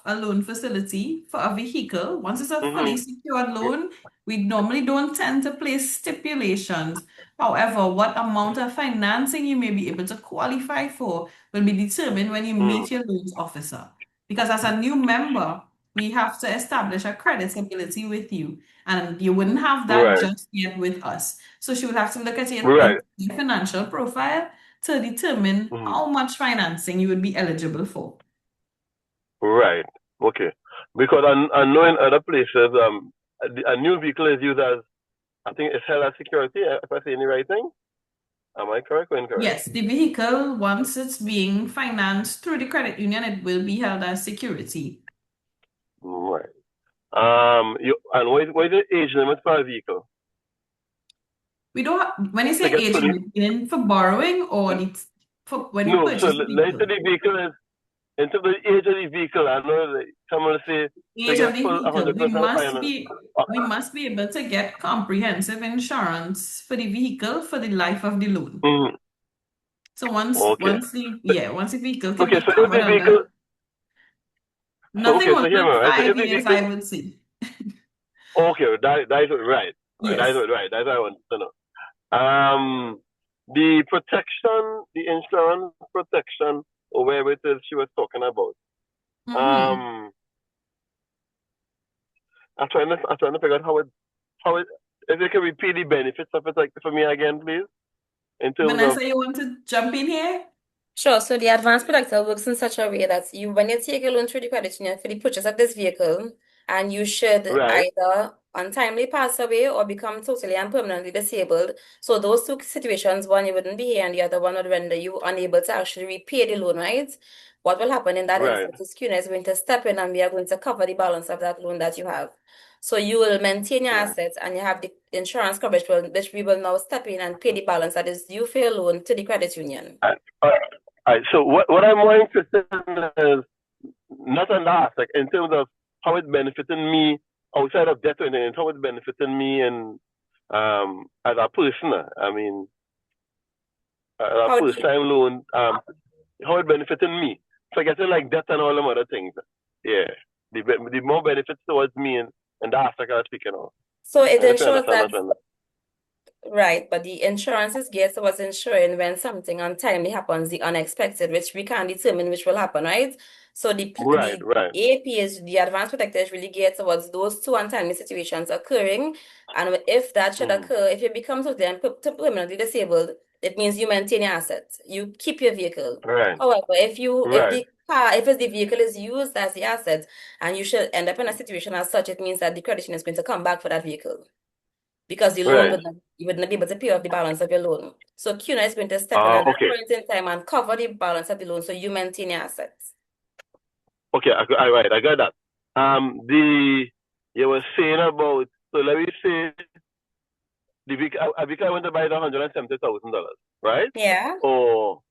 a loan facility for a vehicle. Once it's a fully secured loan, we normally don't tend to place stipulations. However, what amount of financing you may be able to qualify for will be determined when you meet your loans officer. Because as a new member, we have to establish a creditability with you, and you wouldn't have that Right. just yet with us. So she would have to look at your Right. financial profile to determine how much financing you would be eligible for. Right. Okay. Because I know in other places, a new vehicle is used as, I think it's held as security, if I say any right thing. Am I correct or incorrect? Yes, the vehicle, once it's being financed through the credit union, it will be held as security. Right. And what is the age limit for a vehicle? We don't have, when you say Like age limit, for borrowing or for when you No, purchase so the let's say vehicle? the vehicle is, in terms of the age of the vehicle, I know that someone say The they age of get the full vehicle, 100% finance. we must be able to get comprehensive insurance for the vehicle for the life of the loan. So once the vehicle can Okay, be so if covered the vehicle, under nothing more so here, than right? So 5 if the years, vehicle, I would say. okay, that is right. Yes. That is right. That's what I want to know. The protection, the insurance protection, or whatever it is she was talking about. I'm trying to figure out how it, if you can repeat the benefits of it, like for me again, please. In terms Vanessa, of, you want to jump in here? Sure. So the advanced protector works in such a way that when you take a loan through the credit union for the purchase of this vehicle, and you should right, either untimely pass away or become totally and permanently disabled. So those two situations, one you wouldn't be here and the other one would render you unable to actually repay the loan, right? What will happen in that right, instance is CUNA is going to step in and we are going to cover the balance of that loan that you have. So you will maintain your assets and you have the insurance coverage, which we will now step in and pay the balance that is due for your loan to the credit union. So what I'm more interested in is not on that, like in terms of how it's benefiting me outside of debt, and how it's benefiting me and as a person. I mean, a first time loan, how it benefiting me. So getting like debt and all them other things. Yeah, the more benefits towards me and the aspect I was speaking of. So it ensures that. Right, but the insurance is geared towards ensuring when something untimely happens, the unexpected, which we can't determine which will happen, right? So the AP is the advanced protector is really geared towards those two untimely situations occurring, and if that should occur, if you become totally permanently disabled, it means you maintain your assets, you keep your vehicle. Right. However, if the vehicle is used as the asset, and you should end up in a situation as such, it means that the credit union is going to come back for that vehicle. because the loan Right. you would not be able to pay off the balance of your loan. So CUNA is going to step in at that Okay. point in time and cover the balance of the loan so you maintain your assets. Okay. Right. I got that. You were saying about, so let me say, Avika went to buy the $170,000, right? Yeah. Or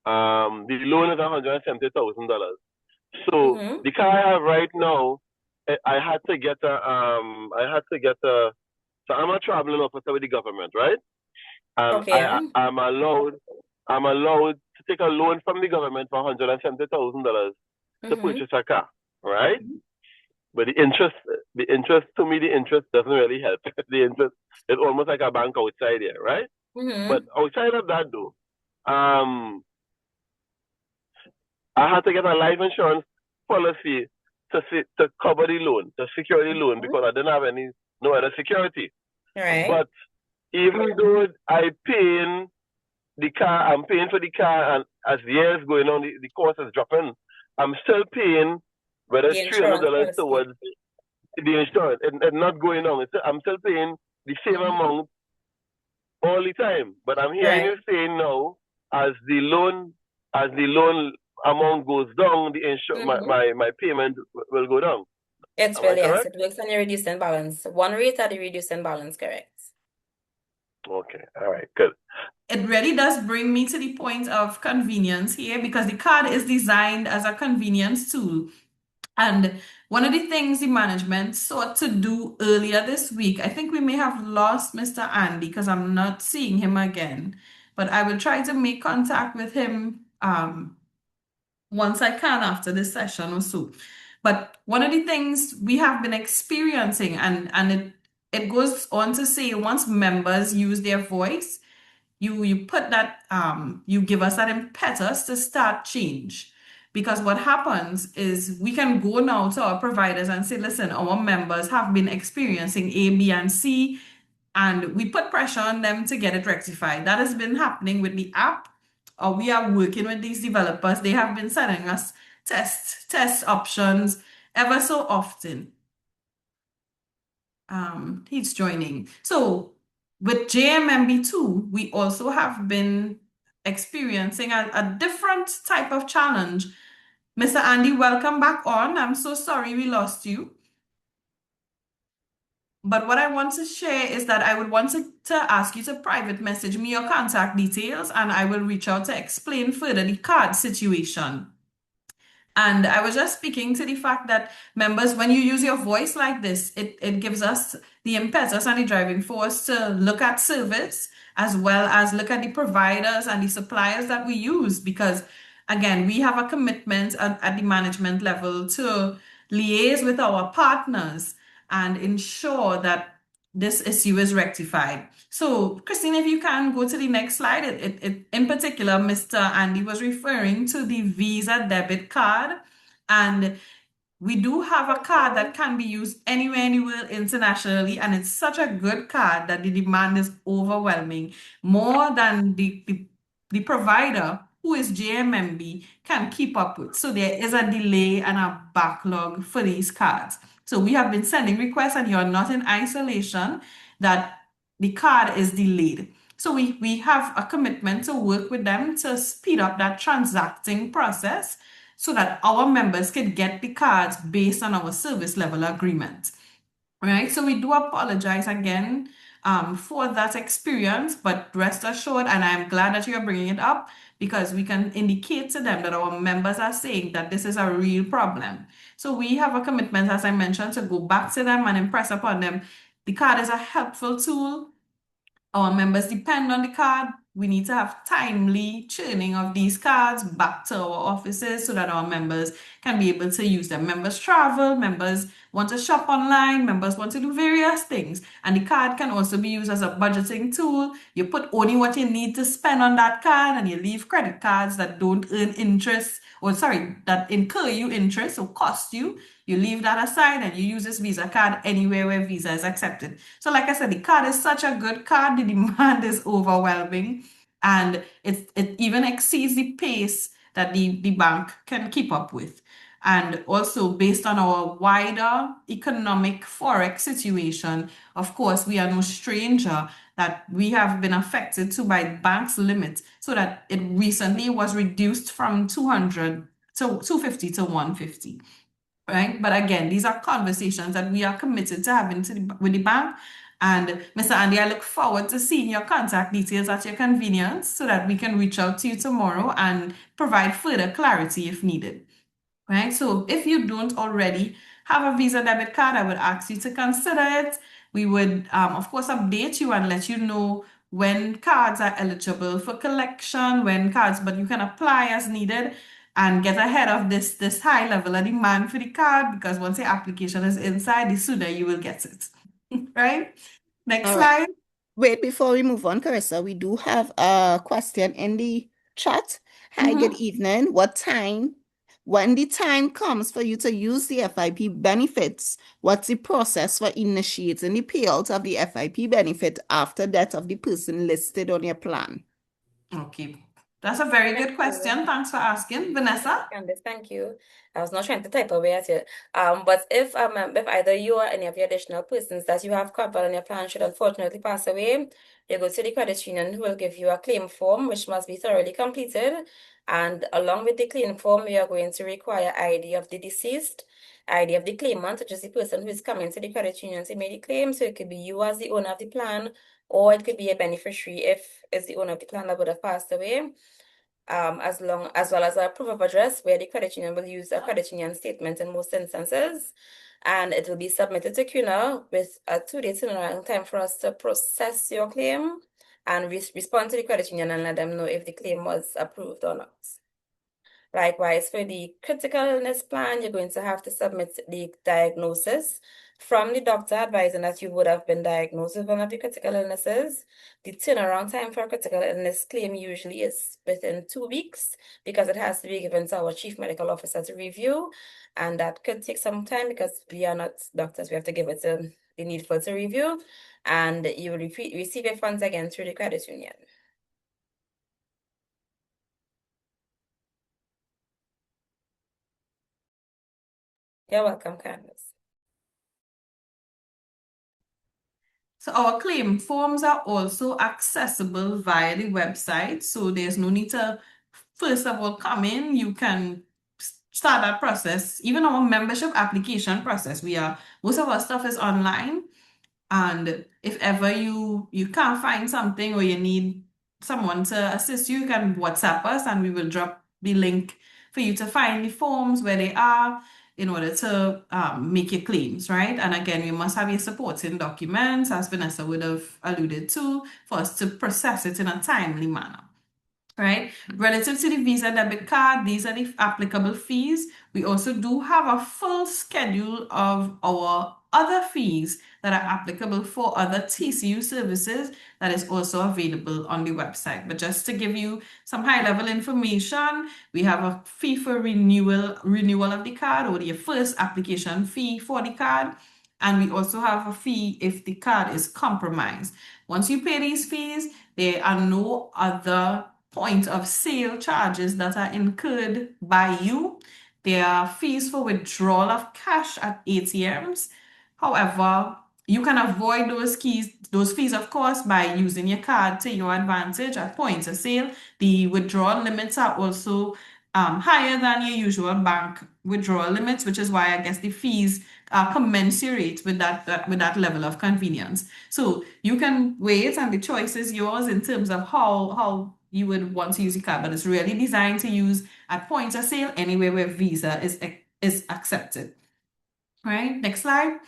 the loan is $170,000. So Mm-hmm. the car I have right now, I had to get so I'm a traveling officer with the government, right? Okay. I'm allowed to take a loan from the government for $170,000 to Mm-hmm. purchase a car, right? But the interest to me, the interest doesn't really help. The interest is almost like a bank outside here, right? Mm-hmm. But outside of that, though, I had to get a life insurance policy to cover the loan, to secure the loan, because I didn't have no other security. Right. But even though I'm paying for the car, and as the years going on, the cost is dropping, I'm still paying whether The it's insurance $300 policy. towards the insurance. It's not going on. I'm still paying the same Mm-hmm. amount all the time. But I'm hearing you saying now, as the loan amount goes down, Mm-hmm. my payment will go down. It's Am I really, yes, correct? it works on your reducing balance. One rate at the reducing balance, correct. Okay. All right. Good. It really does bring me to the point of convenience here because the card is designed as a convenience tool. And one of the things the management sought to do earlier this week, I think we may have lost Mr. Andy because I'm not seeing him again, but I will try to make contact with him once I can after this session or so. But one of the things we have been experiencing, and it goes on to say once members use their voice, you put that you give us that impetus to start change. Because what happens is we can go now to our providers and say, listen, our members have been experiencing A, B, and C, and we put pressure on them to get it rectified. That has been happening with the app. We are working with these developers. They have been sending us test options ever so often. He's joining. So with JMMB2, we also have been experiencing a different type of challenge. Mr. Andy, welcome back on. I'm so sorry we lost you. But what I want to share is that I would want to ask you to private message me your contact details, and I will reach out to explain further the card situation. And I was just speaking to the fact that members, when you use your voice like this, it gives us the impetus and the driving force to look at service as well as look at the providers and the suppliers that we use. Because again, we have a commitment at the management level to liaise with our partners and ensure that this issue is rectified. So, Christine, if you can go to the next slide, in particular, Mr. Andy was referring to the Visa debit card, and we do have a card that can be used anywhere internationally, and it's such a good card that the demand is overwhelming, more than the provider, who is JMMB, can keep up with. So there is a delay and a backlog for these cards. So we have been sending requests, and you're not in isolation, that the card is delayed. So we have a commitment to work with them to speed up that transacting process so that our members can get the cards based on our service level agreement. Right? So we do apologize again for that experience, but rest assured, and I'm glad that you're bringing it up, because we can indicate to them that our members are saying that this is a real problem. So we have a commitment, as I mentioned, to go back to them and impress upon them. The card is a helpful tool. Our members depend on the card. We need to have timely churning of these cards back to our offices so that our members can be able to use them. Members travel, members want to shop online, members want to do various things. And the card can also be used as a budgeting tool. You put only what you need to spend on that card, and you leave credit cards that don't earn interest, or sorry, that incur you interest or cost you. You leave that aside and you use this Visa card anywhere where Visa is accepted. So like I said, the card is such a good card. The demand is overwhelming, and it even exceeds the pace that the bank can keep up with. And also based on our wider economic forex situation, of course, we are no stranger that we have been affected too by banks' limits, so that it recently was reduced from 200 to 250 to 150. Right? But again, these are conversations that we are committed to having with the bank. And Mr. Andy, I look forward to seeing your contact details at your convenience so that we can reach out to you tomorrow and provide further clarity if needed. Right? So if you don't already have a Visa debit card, I would ask you to consider it. We would, of course, update you and let you know when cards are eligible for collection, but you can apply as needed and get ahead of this high level of demand for the card, because once the application is inside, the sooner you will get it. Right? Next All right. slide. Wait, before we move on, Carissa, we do have a question in the chat. Hi, good evening. When the time comes for you to use the FIP benefits, what's the process for initiating the payout of the FIP benefit after death of the person listed on your plan? Okay. That's a very good question. Thanks for asking. Vanessa? Candice, thank you. I was not trying to type away at you. But if either you or any of the additional persons that you have covered on your plan should unfortunately pass away, you go to the credit union, who will give you a claim form which must be thoroughly completed. And along with the claim form, we are going to require ID of the deceased, ID of the claimant, which is the person who is coming to the credit union to make the claim. So it could be you as the owner of the plan, or it could be a beneficiary if it's the owner of the plan that would have passed away. As well as a proof of address, where the credit union will use a credit union statement in most instances, and it will be submitted to CUNA with a 2-day turnaround time for us to process your claim and respond to the credit union and let them know if the claim was approved or not. Likewise, for the critical illness plan, you're going to have to submit the diagnosis from the doctor advising that you would have been diagnosed with one of the critical illnesses. The turnaround time for a critical illness claim usually is within 2 weeks, because it has to be given to our chief medical officer to review. And that could take some time because we are not doctors. We have to give it to the needful to review. And you will receive your funds again through the credit union. You're welcome, Candice. So our claim forms are also accessible via the website. So there's no need to, first of all, come in. You can start that process. Even our membership application process, most of our stuff is online. And if ever you can't find something or you need someone to assist you, you can WhatsApp us and we will drop the link for you to find the forms where they are in order to make your claims, right? And again, you must have your supporting documents, as Vanessa would have alluded to, for us to process it in a timely manner. Right? Relative to the Visa debit card, these are the applicable fees. We also do have a full schedule of our other fees that are applicable for other TCU services that is also available on the website. But just to give you some high-level information, we have a fee for renewal of the card, or the first application fee for the card. And we also have a fee if the card is compromised. Once you pay these fees, there are no other point of sale charges that are incurred by you. There are fees for withdrawal of cash at ATMs. However, you can avoid those fees, of course, by using your card to your advantage at points of sale. The withdrawal limits are also higher than your usual bank withdrawal limits, which is why I guess the fees are commensurate with that level of convenience. So you can wait, and the choice is yours in terms of how you would want to use the card, but it's really designed to use at points of sale anywhere where Visa is accepted. Right? Next slide.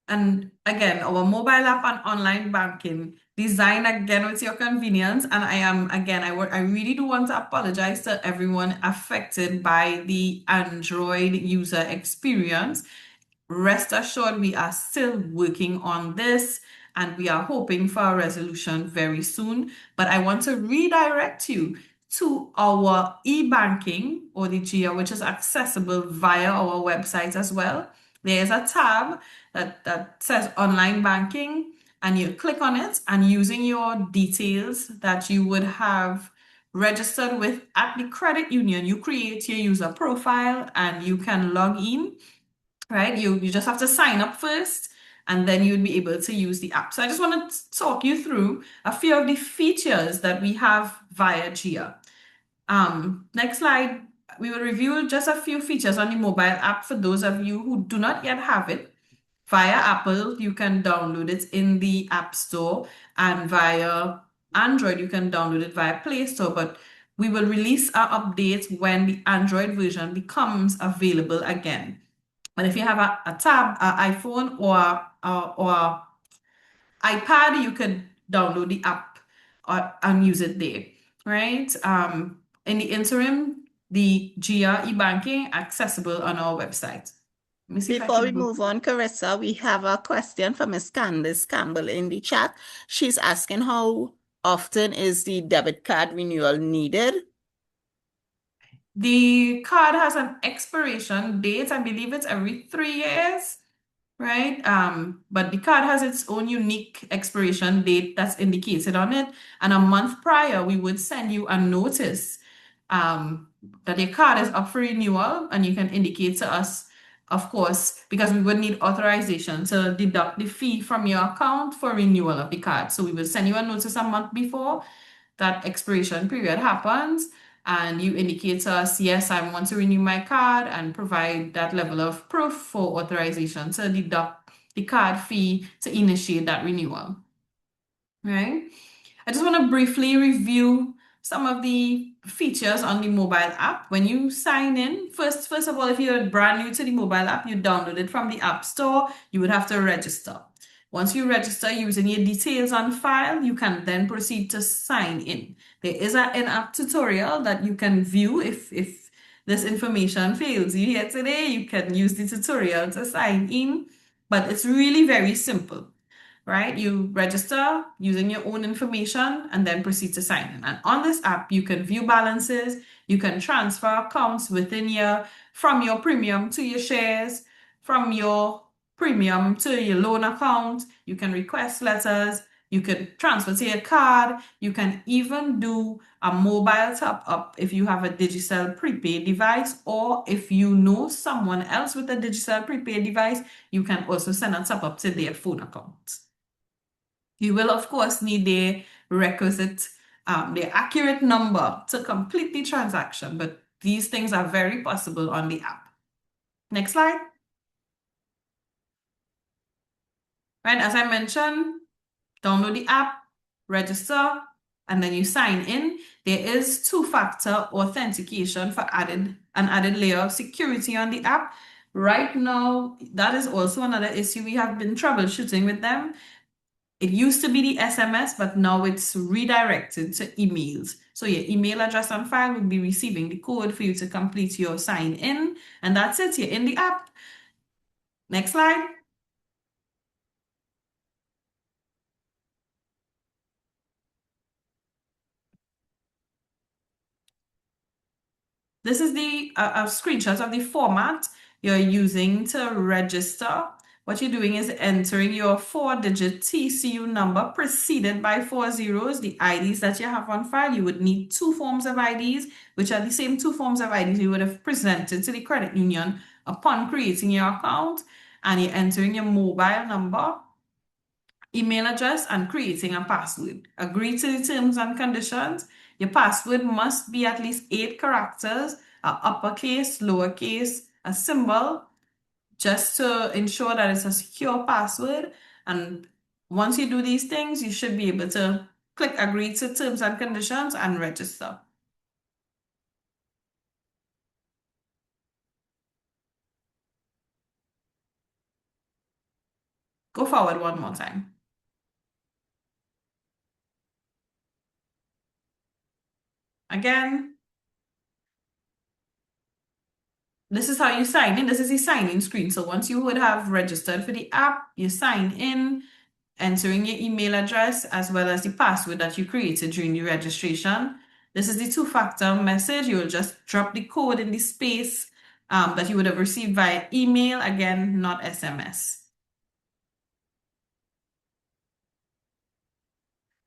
And again, our mobile app and online banking designed again with your convenience. And I really do want to apologize to everyone affected by the Android user experience. Rest assured, we are still working on this and we are hoping for a resolution very soon. But I want to redirect you to our e-banking, or the GIA, which is accessible via our website as well. There's a tab that says online banking, and you click on it, and using your details that you would have registered with at the credit union, you create your user profile and you can log in, right? You just have to sign up first and then you'd be able to use the app. So I just want to talk you through a few of the features that we have via Gia. Next slide. We will review just a few features on the mobile app for those of you who do not yet have it. Via Apple, you can download it in the App Store, and via Android, you can download it via Play Store, but we will release our update when the Android version becomes available again. But if you have a tab, an iPhone, or iPad, you could download the app and use it there, right? In the interim, the Gia e-banking accessible on our website. Let me see if I Before can we move on, Carissa, we have a question from Ms. Candice Campbell in the chat. She's asking how often is the debit card renewal needed? The card has an expiration date. I believe it's every 3 years, right? But the card has its own unique expiration date that's indicated on it. And a month prior, we would send you a notice that your card is up for renewal, and you can indicate to us, of course, because we would need authorization to deduct the fee from your account for renewal of the card. So we will send you a notice a month before that expiration period happens, and you indicate to us, yes, I want to renew my card, and provide that level of proof for authorization to deduct the card fee to initiate that renewal, right? I just want to briefly review some of the features on the mobile app. When you sign in, first of all, if you're brand new to the mobile app, you download it from the App Store, you would have to register. Once you register using your details on file, you can then proceed to sign in. There is an in-app tutorial that you can view if this information fails you here today. You can use the tutorial to sign in, but it's really very simple, right? You register using your own information and then proceed to sign in. And on this app, you can view balances, you can transfer accounts from your premium to your shares, from your premium to your loan account. You can request letters, you can transfer to your card, you can even do a mobile top up if you have a Digicel prepaid device, or if you know someone else with a Digicel prepaid device, you can also send a top up to their phone account. You will, of course, need the requisite, the accurate number to complete the transaction, but these things are very possible on the app. Next slide. Right, as I mentioned, download the app, register, and then you sign in. There is two-factor authentication for an added layer of security on the app. Right now, that is also another issue we have been troubleshooting with them. It used to be the SMS, but now it's redirected to emails. So your email address on file will be receiving the code for you to complete your sign in, and that's it. You're in the app. Next slide. This is the a screenshot of the format you're using to register. What you're doing is entering your 4-digit TCU number preceded by 4 zeros, the IDs that you have on file. You would need 2 forms of IDs, which are the same 2 forms of IDs you would have presented to the credit union upon creating your account. And you're entering your mobile number, email address, and creating a password. Agree to the terms and conditions. Your password must be at least 8 characters, uppercase, lowercase, a symbol, just to ensure that it's a secure password. And once you do these things, you should be able to click agree to terms and conditions and register. Go forward one more time. Again, this is how you sign in. This is the sign-in screen. So once you would have registered for the app, you sign in, entering your email address as well as the password that you created during the registration. This is the 2-factor message. You will just drop the code in the space that you would have received via email, again, not SMS.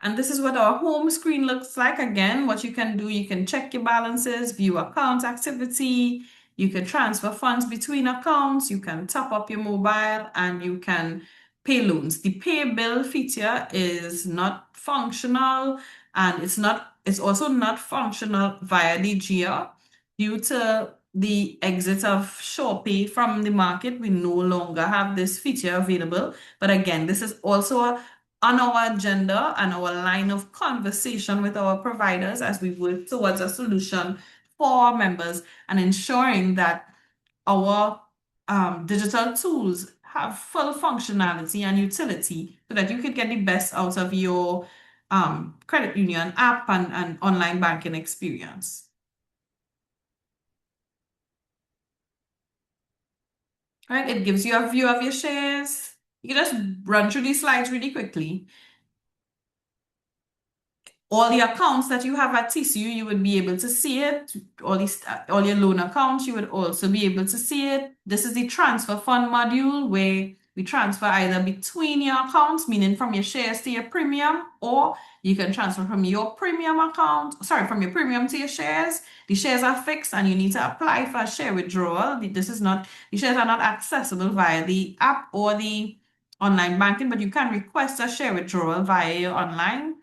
And this is what our home screen looks like. Again, what you can do, you can check your balances, view account activity, you can transfer funds between accounts, you can top up your mobile, and you can pay loans. The pay bill feature is not functional, and it's also not functional via the GIA due to the exit of SurePay from the market. We no longer have this feature available. But again, this is also on our agenda and our line of conversation with our providers as we work towards a solution for our members and ensuring that our digital tools have full functionality and utility so that you can get the best out of your credit union app and online banking experience. Right? It gives you a view of your shares. You can just run through these slides really quickly. All the accounts that you have at TCU, you would be able to see it. All your loan accounts, you would also be able to see it. This is the transfer fund module where we transfer either between your accounts, meaning from your shares to your premium, or you can transfer from your premium to your shares. The shares are fixed and you need to apply for a share withdrawal. The shares are not accessible via the app or the online banking, but you can request a share withdrawal via your online.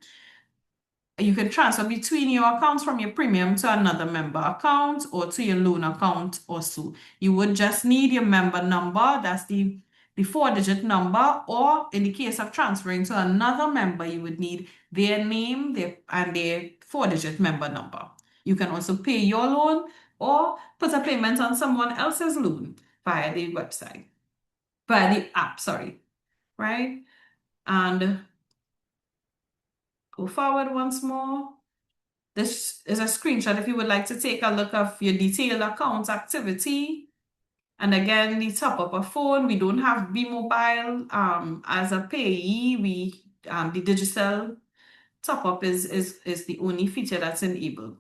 You can transfer between your accounts from your premium to another member account or to your loan account also. You would just need your member number, that's the 4-digit number, or in the case of transferring to another member, you would need their name and their 4-digit member number. You can also pay your loan or put a payment on someone else's loan via the app, right? And go forward once more. This is a screenshot if you would like to take a look of your detailed account activity. And again, the top up a phone. We don't have B-Mobile as a payee. The digital top up is the only feature that's enabled.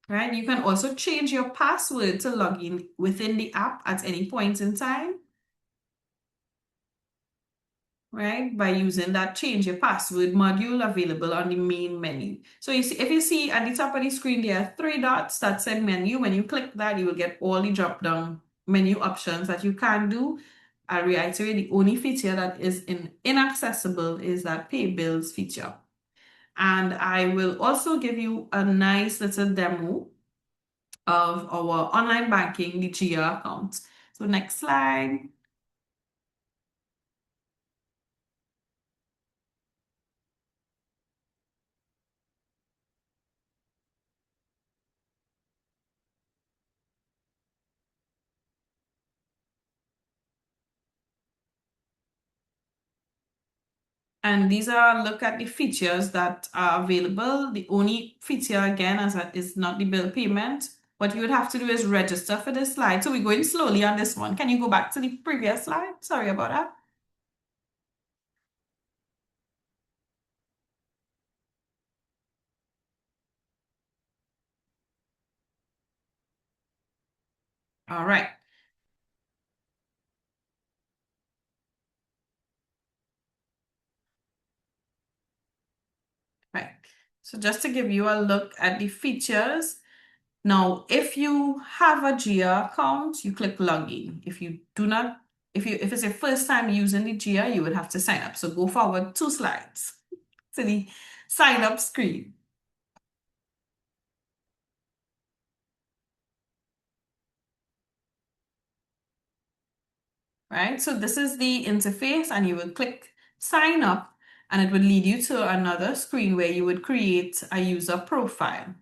Right? You can also change your password to log in within the app at any point in time. Right, by using that change your password module available on the main menu. So if you see at the top of the screen, there are 3 dots that say menu. When you click that, you will get all the drop-down menu options that you can do. I reiterate, the only feature that is inaccessible is that pay bills feature. And I will also give you a nice little demo of our online banking, the GIA account. So next slide. And these are look at the features that are available. The only feature again is not the bill payment. What you would have to do is register for this slide. So we're going slowly on this one. Can you go back to the previous slide? Sorry about that. All right. Right. So just to give you a look at the features. Now, if you have a GIA account, you click login. If it's your first time using the GIA, you would have to sign up. So go forward 2 slides to the sign up screen. Right? So this is the interface and you will click sign up and it would lead you to another screen where you would create a user profile.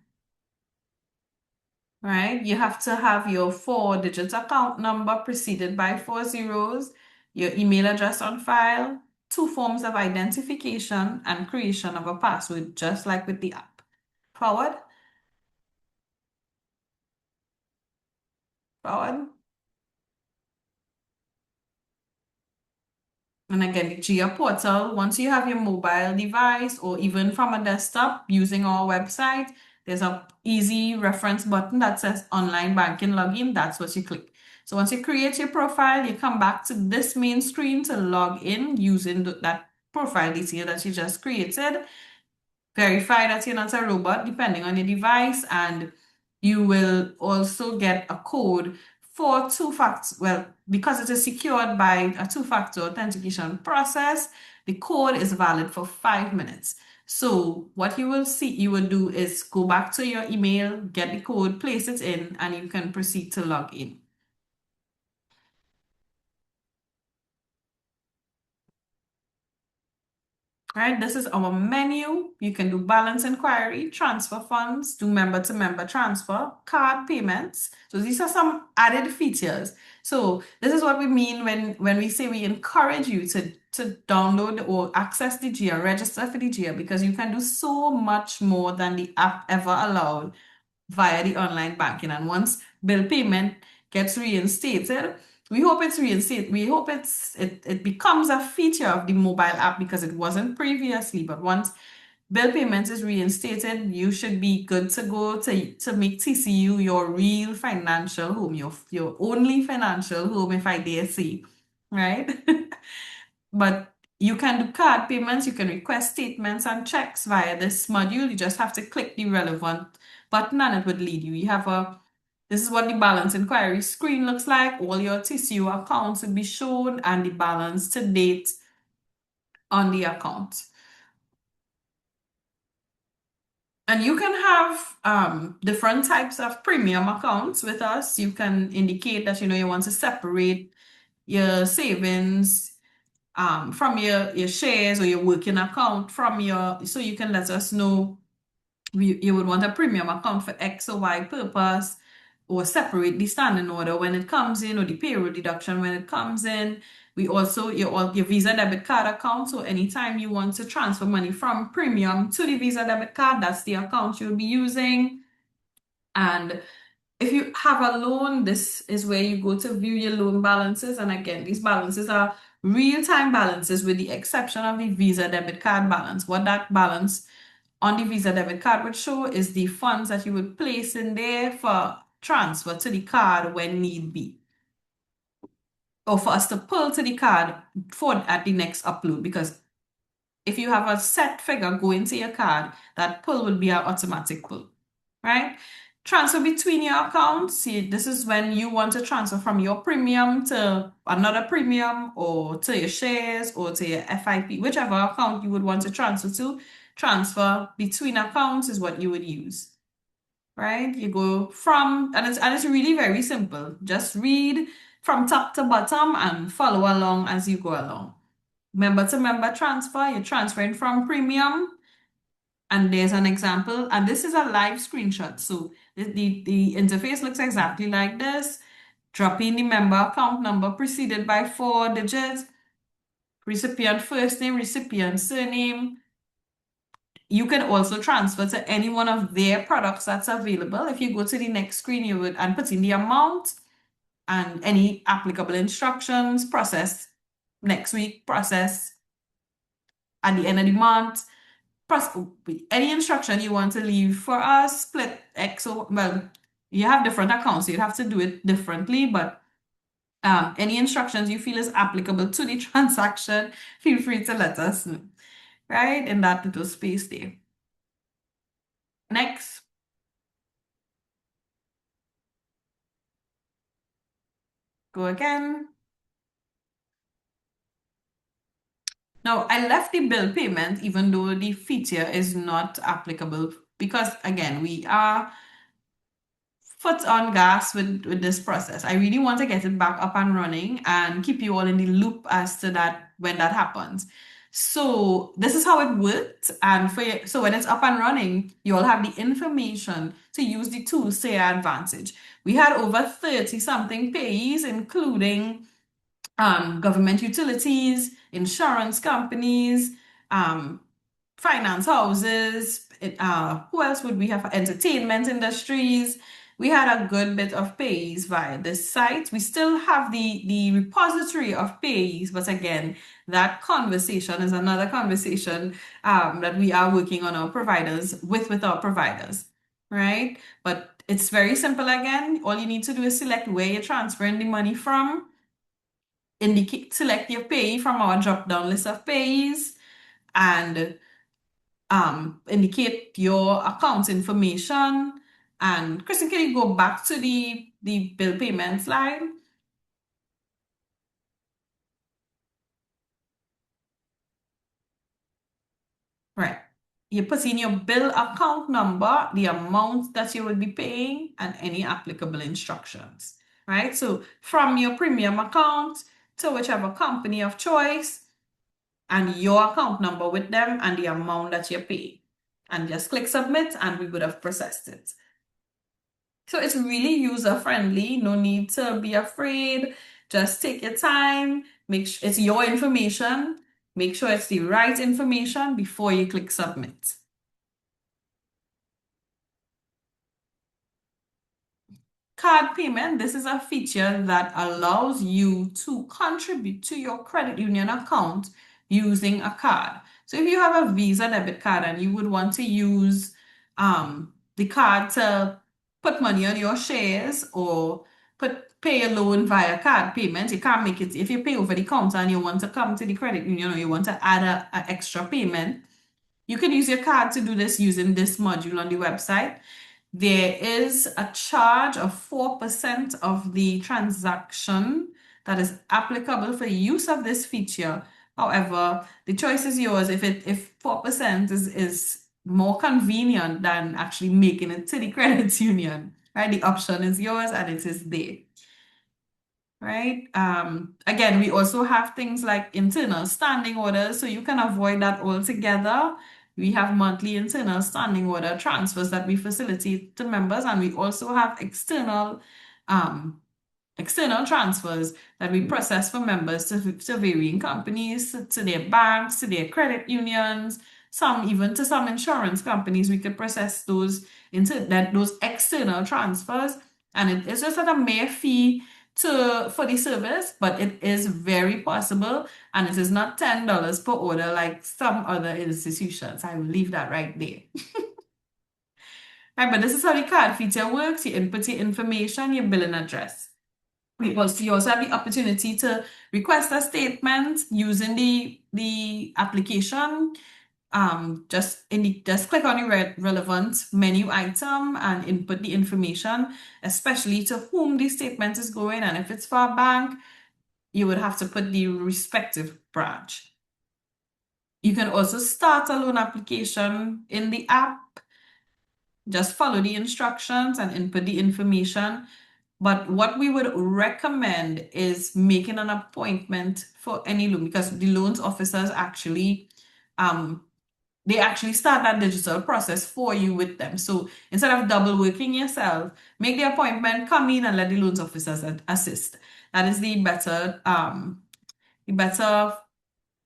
Right? You have to have your 4-digit account number preceded by 4 zeros, your email address on file, 2 forms of identification, and creation of a password, just like with the app. Forward. Forward. And again, the GIA portal, once you have your mobile device or even from a desktop using our website, there's a easy reference button that says online banking login. That's what you click. So once you create your profile, you come back to this main screen to log in using that profile detail that you just created. Verify that you're not a robot depending on your device, and you will also get a code for two-factor. Well, because it is secured by a two-factor authentication process, the code is valid for 5 minutes. So what you will do is go back to your email, get the code, place it in, and you can proceed to log in. All right, this is our menu. You can do balance inquiry, transfer funds, do member-to-member transfer, card payments. So these are some added features. So this is what we mean when we say we encourage you to download or access the GIA, register for the GIA, because you can do so much more than the app ever allowed via the online banking. And once bill payment gets reinstated, we hope it's reinstated. We hope it becomes a feature of the mobile app because it wasn't previously. But once bill payments is reinstated, you should be good to go to make TCU your real financial home, your only financial home, if I dare say, right? But you can do card payments, you can request statements and checks via this module. You just have to click the relevant button and it would lead you. This is what the balance inquiry screen looks like. All your TCU accounts will be shown and the balance to date on the account. And you can have different types of premium accounts with us. You can indicate that you want to separate your savings from your shares or your working account so you can let us know you would want a premium account for X or Y purpose, or separate the standing order when it comes in, or the payroll deduction when it comes in. We also, your Visa debit card account, so anytime you want to transfer money from premium to the Visa debit card, that's the account you'll be using. And if you have a loan, this is where you go to view your loan balances. And again, these balances are real-time balances with the exception of the Visa debit card balance. What that balance on the Visa debit card would show is the funds that you would place in there for transfer to the card when need be, or for us to pull to the card at the next upload, because if you have a set figure going to your card, that pull will be an automatic pull, right? Transfer between your accounts. See, this is when you want to transfer from your premium to another premium, or to your shares, or to your FIP, whichever account you would want to transfer to. Transfer between accounts is what you would use, right? You go from, and it's really very simple. Just read from top to bottom and follow along as you go along. Member to member transfer, you're transferring from premium. And there's an example, and this is a live screenshot. So the interface looks exactly like this. Drop in the member account number preceded by 4 digits, recipient first name, recipient surname. You can also transfer to any one of their products that's available. If you go to the next screen, you would and put in the amount and any applicable instructions, process next week, process at the end of the month. Any instruction you want to leave for us, split X, or, well, you have different accounts, so you'd have to do it differently, but any instructions you feel is applicable to the transaction, feel free to let us know, right? In that little space there. Next. Go again. Now, I left the bill payment even though the feature is not applicable because, again, we are foot on gas with this process. I really want to get it back up and running and keep you all in the loop as to that when that happens. So this is how it worked. And so when it's up and running, you all have the information to use the tools to your advantage. We had over 30 something payees, including government utilities, insurance companies, finance houses. Who else would we have? Entertainment industries. We had a good bit of payees via this site. We still have the repository of payees, but again, that conversation is another conversation that we are working on our providers with our providers. right? But it's very simple again. All you need to do is select where you're transferring the money from, select your payee from our drop-down list of payees, and indicate your account information. And Kristen, can you go back to the bill payment slide? Right. You put in your bill account number, the amount that you will be paying, and any applicable instructions, right? So from your premium account to whichever company of choice, and your account number with them and the amount that you pay. And just click submit and we would have processed it. So it's really user friendly. No need to be afraid. Just take your time. Make sure it's your information. Make sure it's the right information before you click submit. Card payment, this is a feature that allows you to contribute to your credit union account using a card. So if you have a Visa debit card and you would want to use the card to put money on your shares or pay a loan via card payment, you can't make it. If you pay over the counter and you want to come to the credit union or you want to add an extra payment, you can use your card to do this using this module on the website. There is a charge of 4% of the transaction that is applicable for use of this feature. However, the choice is yours. If 4% is more convenient than actually making it to the credit union, right? The option is yours and it is there. Right? Again, we also have things like internal standing orders, so you can avoid that altogether. We have monthly internal standing order transfers that we facilitate to members, and we also have external transfers that we process for members to varying companies, to their banks, to their credit unions, even to some insurance companies. We could process those external transfers, and it is just at a mere fee for the service, but it is very possible, and it is not $10 per order like some other institutions. I will leave that right there. Right, but this is how the card feature works. You input your information, your billing address. You also have the opportunity to request a statement using the application. Just click on the relevant menu item and input the information, especially to whom the statement is going. And if it's for a bank, you would have to put the respective branch. You can also start a loan application in the app. Just follow the instructions and input the information. But what we would recommend is making an appointment for any loan, because the loans officers actually start that digital process for you with them. So instead of double working yourself, make the appointment, come in and let the loans officers assist. That is the better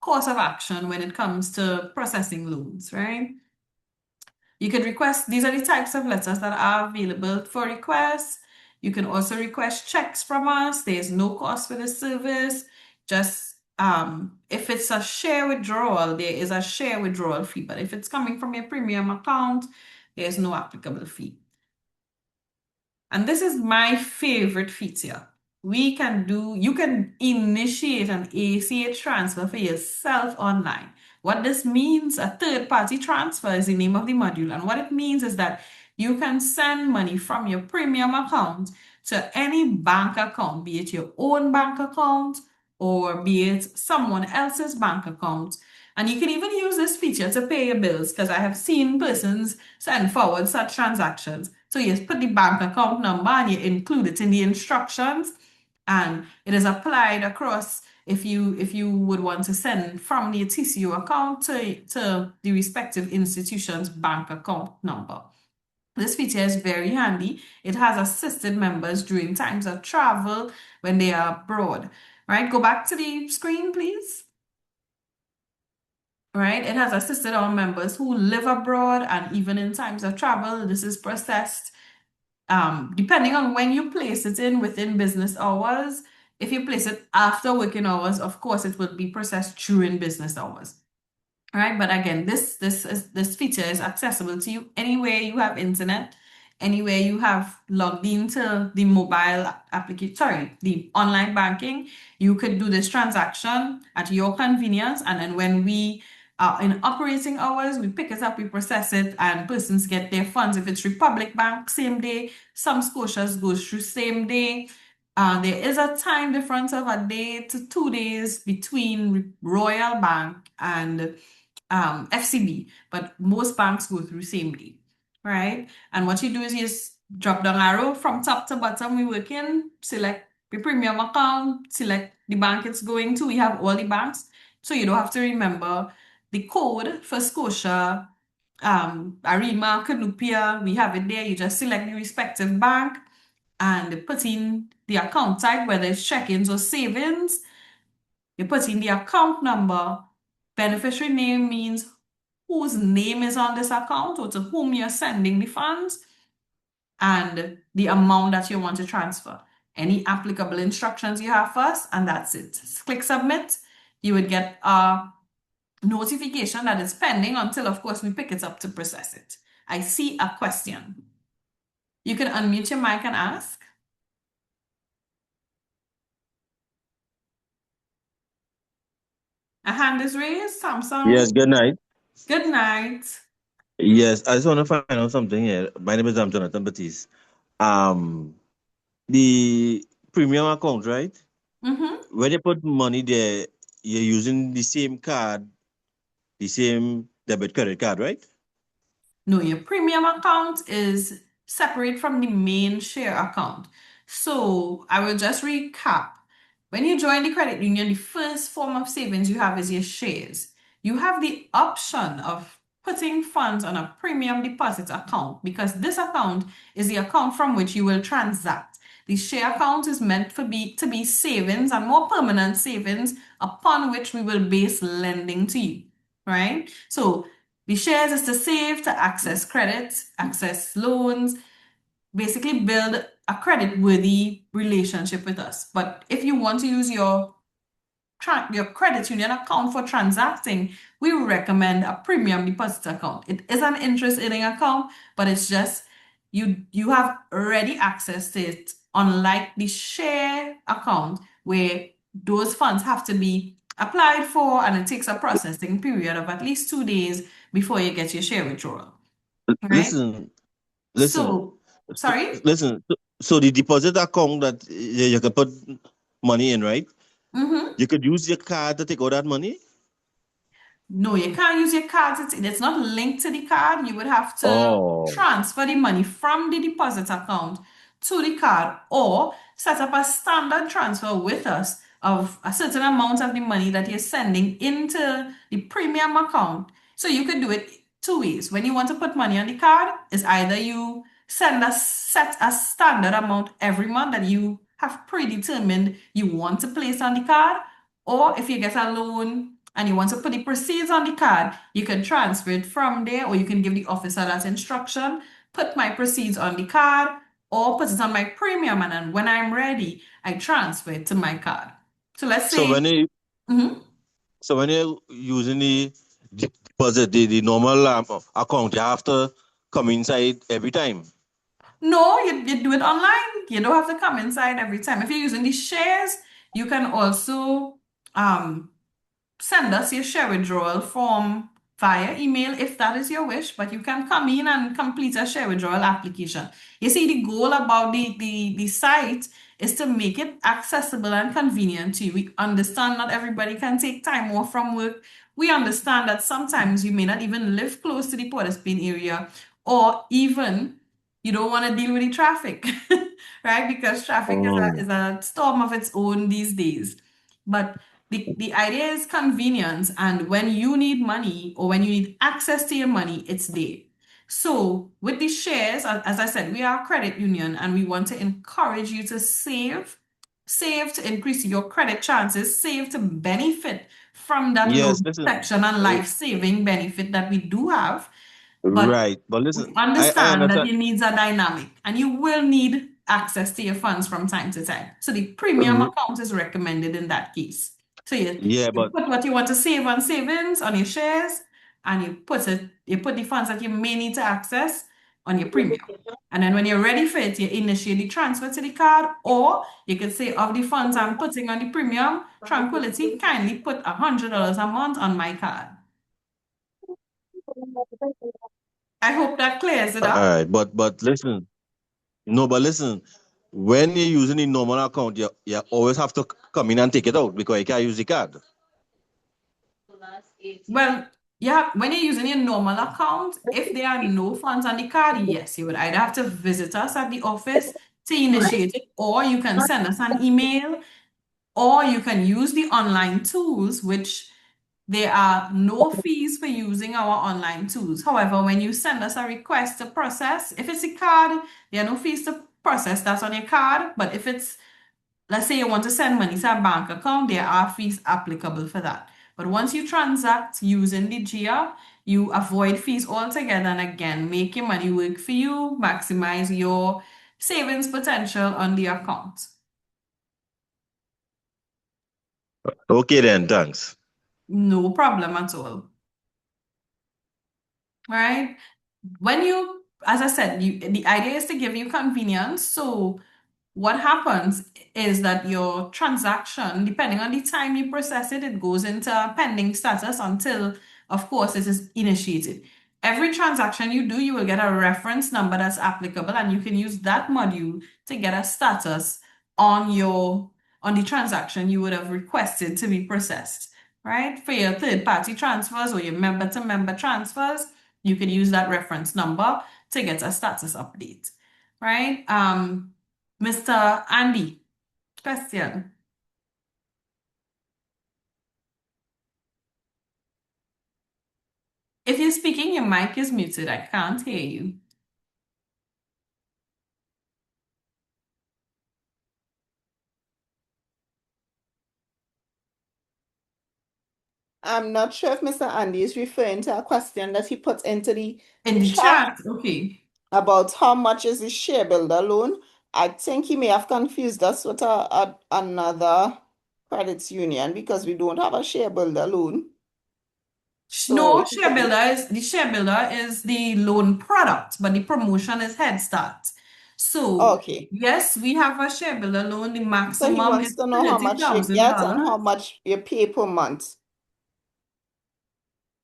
course of action when it comes to processing loans, right? You could request, these are the types of letters that are available for requests. You can also request checks from us. There's no cost for the service. Just if it's a share withdrawal, there is a share withdrawal fee. But if it's coming from your premium account, there's no applicable fee. And this is my favorite feature. You can initiate an ACH transfer for yourself online. What this means, a third-party transfer is the name of the module. And what it means is that you can send money from your premium account to any bank account, be it your own bank account or be it someone else's bank account. And you can even use this feature to pay your bills, because I have seen persons send forward such transactions. So you put the bank account number and you include it in the instructions, and it is applied across if you would want to send from the TCU account to the respective institution's bank account number. This feature is very handy. It has assisted members during times of travel when they are abroad. Right, go back to the screen, please. Right, it has assisted our members who live abroad, and even in times of travel, this is processed depending on when you place it within business hours. If you place it after working hours, of course, it will be processed during business hours. All right, but again, this feature is accessible to you anywhere you have internet. anywhere you have logged into the mobile application, sorry, the online banking, you could do this transaction at your convenience. And then when we are in operating hours, we pick it up, we process it, and persons get their funds. If it's Republic Bank, same day. Some Scotias goes through same day. There is a time difference of a day to 2 days between Royal Bank and FCB, but most banks go through same day, right? And what you do is you just drop down arrow from top to bottom. We work in, select the premium account, select the bank it's going to. We have all the banks, so you don't have to remember the code for Scotia, Arima, Canupia. We have it there. You just select the respective bank and put in the account type, whether it's check-ins or savings. You put in the account number. Beneficiary name means whose name is on this account or to whom you're sending the funds, and the amount that you want to transfer. Any applicable instructions you have first, and that's it. Click submit. You would get a notification that it's pending until, of course, we pick it up to process it. I see a question. You can unmute your mic and ask. A hand is raised, Samsung. Yes, good night. Good night. Yes, I just want to find out something here. My name is Jonathan Batiste. The premium account, right? Mm-hmm. When you put money there, you're using the same card, the same debit credit card, right? No, your premium account is separate from the main share account. So I will just recap. When you join the credit union, the first form of savings you have is your shares. You have the option of putting funds on a premium deposit account because this account is the account from which you will transact. The share account is meant to be savings and more permanent savings upon which we will base lending to you, right? So the shares is to save, to access credit, access loans, basically build a credit-worthy relationship with us. But if you want to use your credit union account for transacting, we recommend a premium deposit account. It is an interest-earning account, but it's just you have ready access to it, unlike the share account where those funds have to be applied for and it takes a processing period of at least 2 days before you get your share withdrawal. Right? Listen. So, sorry? Listen. So the deposit account that you can put money in, right? Mm-hmm. You could use your card to take out that money? No, you can't use your card. It's not linked to the card. You would have to transfer the money from the deposit account to the card or set up a standard transfer with us of a certain amount of the money that you're sending into the premium account. So you could do it 2 ways. When you want to put money on the card, is either you set a standard amount every month that you have predetermined you want to place on the card, or if you get a loan and you want to put the proceeds on the card, you can transfer it from there, or you can give the officer that instruction, put my proceeds on the card, or put it on my premium, and then when I'm ready, I transfer it to my card. So let's say... So when you're using the deposit, the normal account, you have to come inside every time? No, you do it online. You don't have to come inside every time. If you're using the shares, you can also send us your share withdrawal form via email if that is your wish, but you can come in and complete a share withdrawal application. You see, the goal about the site is to make it accessible and convenient to you. We understand not everybody can take time off from work. We understand that sometimes you may not even live close to the Port of Spain area, or even you don't want to deal with the traffic, right? Because traffic is a storm of its own these days. But the idea is convenience, and when you need money or when you need access to your money, it's there. So with the shares, as I said, we are a credit union and we want to encourage you to save to increase your credit chances, save to benefit from that loan protection and life-saving benefit that we do have. But listen, we understand that your needs are dynamic and you will need access to your funds from time to time. So the premium account is recommended in that case. So you put what you want to save on savings on your shares, and you put the funds that you may need to access on your premium. And then when you're ready for it, you initiate the transfer to the card, or you could say, of the funds I'm putting on the premium, Tranquility, kindly put $100 a month on my card. I hope that clears it All up. right, but listen, no, but listen, when you're using the normal account, you always have to come in and take it out because you can't use the card. Well, yeah, when you're using your normal account, if there are no funds on the card, yes, you would either have to visit us at the office to initiate it, or you can send us an email, or you can use the online tools, which there are no fees for using our online tools. However, when you send us a request to process, if it's a card, there are no fees to process that on your card. But if it's, let's say you want to send money to a bank account, there are fees applicable for that. But once you transact using the GIA, you avoid fees altogether and again, make your money work for you, maximize your savings potential on the account. Okay then, thanks. No problem at all. All right. When you, as I said, the idea is to give you convenience. So what happens is that your transaction, depending on the time you process it, it goes into pending status until, of course, it is initiated. Every transaction you do, you will get a reference number that's applicable, and you can use that module to get a status on the transaction you would have requested to be processed, right? For your third-party transfers or your member-to-member transfers, you can use that reference number to get a status update, right? Mr. Andy, question. If you're speaking, your mic is muted. I can't hear you. I'm not sure if Mr. Andy is referring to a question that he put into the In the chat chat, okay. about how much is the share builder loan. I think he may have confused us with another credit union because we don't have a share builder loan. So No, if you could- the share builder is the loan product, but the promotion is Head Start. So okay. yes, we have a share builder loan. The So he maximum wants is to know how much you get and how $30,000. much you pay per month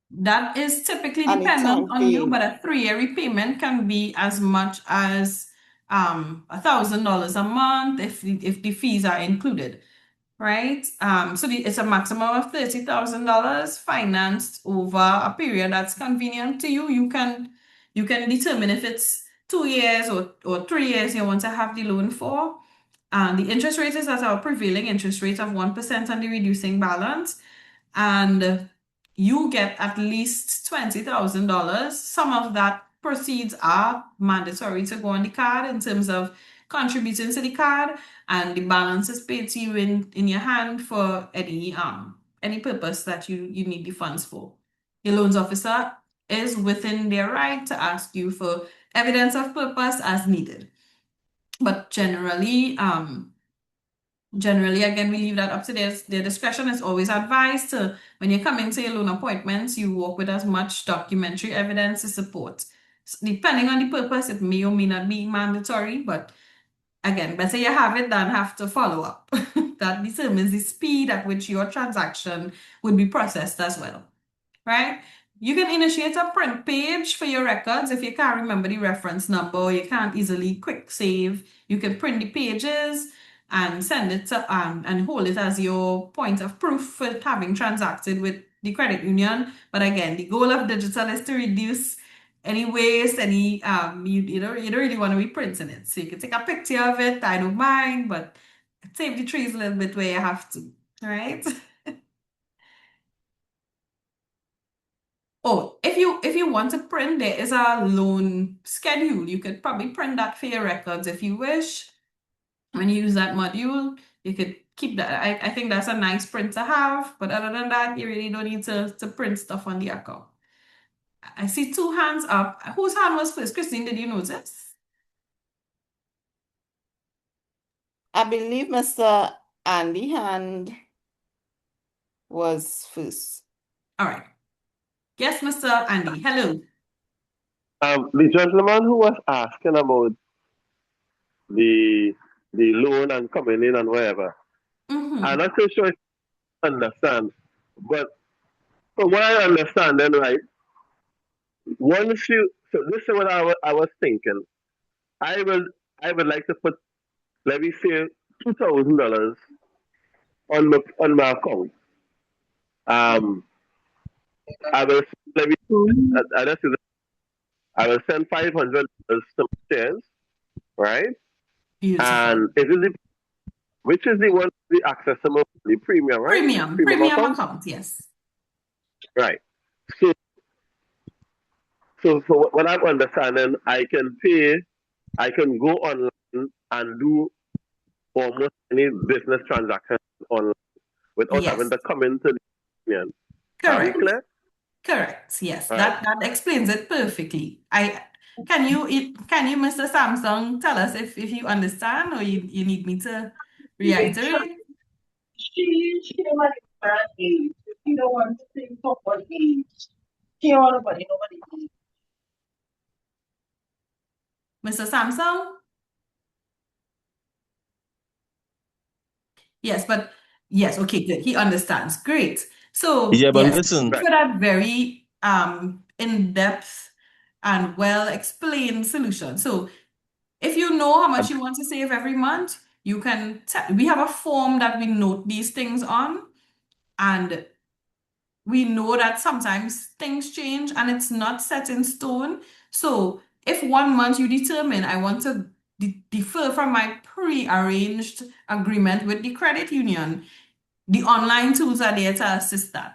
That is typically and the dependent time on you, frame. but a 3-year repayment can be as much as $1,000 a month if the fees are included, right? So it's a maximum of $30,000 financed over a period that's convenient to you. You can determine if it's 2 years or 3 years you want to have the loan for. The interest rate is at our prevailing interest rate of 1% on the reducing balance, and you get at least $20,000. Some of that proceeds are mandatory to go on the card in terms of contributing to the card, and the balance is paid to you in your hand for any purpose that you need the funds for. Your loans officer is within their right to ask you for evidence of purpose as needed. But generally, again, we leave that up to their discretion. It's always advised to, when you come into your loan appointments, you walk with as much documentary evidence to support. Depending on the purpose, it may or may not be mandatory, but again, better you have it than have to follow up. That determines the speed at which your transaction would be processed as well, right? You can initiate a print page for your records if you can't remember the reference number or you can't easily quick save. You can print the pages and send it to and hold it as your point of proof for having transacted with the credit union. But again, the goal of digital is to reduce any waste, you don't really want to be printing it. So you can take a picture of it, I don't mind, but save the trees a little bit where you have to, right? Oh, if you want to print, there is a loan schedule. You could probably print that for your records if you wish. When you use that module, you could keep that. I think that's a nice print to have, but other than that, you really don't need to print stuff on the account. I see 2 hands up. Whose hand was first? Christine, did you notice? I believe Mr. Andy hand was first. All right. Yes, Mr. Andy. Hello. The gentleman who was asking about the loan and coming in and whatever, I'm not so sure if I understand, but from what I understand, then right, once you so this is what I was thinking. I will I would like to put, let me say, $2,000 on my account. Um, I will let me I just I will send $500 to shares, right? Beautiful. And which is the one, the accessible, the premium, right? Premium account, account, yes. right? So so what I'm understanding, I can go online and do almost any business transaction online without having Yes, to come into the union. Are we correct. clear? Correct. Yes, All right. that explains it perfectly. Can you, Mr. Samsung, tell us if you understand or you need me to reiterate? She don't want to age. She don't want to think of what age. She don't want to know what age. Mr. Samsung? Yes, okay, good. He understands. Great. So Yeah, but yes, listen, for that very in-depth and well-explained solution. So if you know how much you want to save every month, you can we have a form that we note these things on, and we know that sometimes things change and it's not set in stone. So if 1 month you determine I want to defer from my pre-arranged agreement with the credit union, the online tools are there to assist that.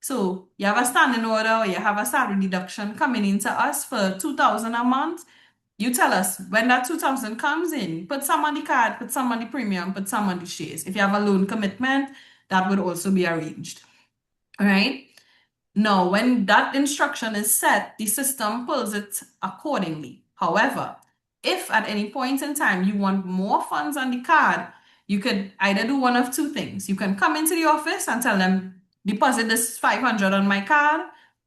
So you have a standing order or you have a salary deduction coming into us for 2,000 a month. You tell us when that 2,000 comes in, put some on the card, put some on the premium, put some on the shares. If you have a loan commitment, that would also be arranged. All right. Now, when that instruction is set, the system pulls it accordingly. However, if at any point in time you want more funds on the card, you could either do one of two things. You can come into the office and tell them, deposit this 500 on my card,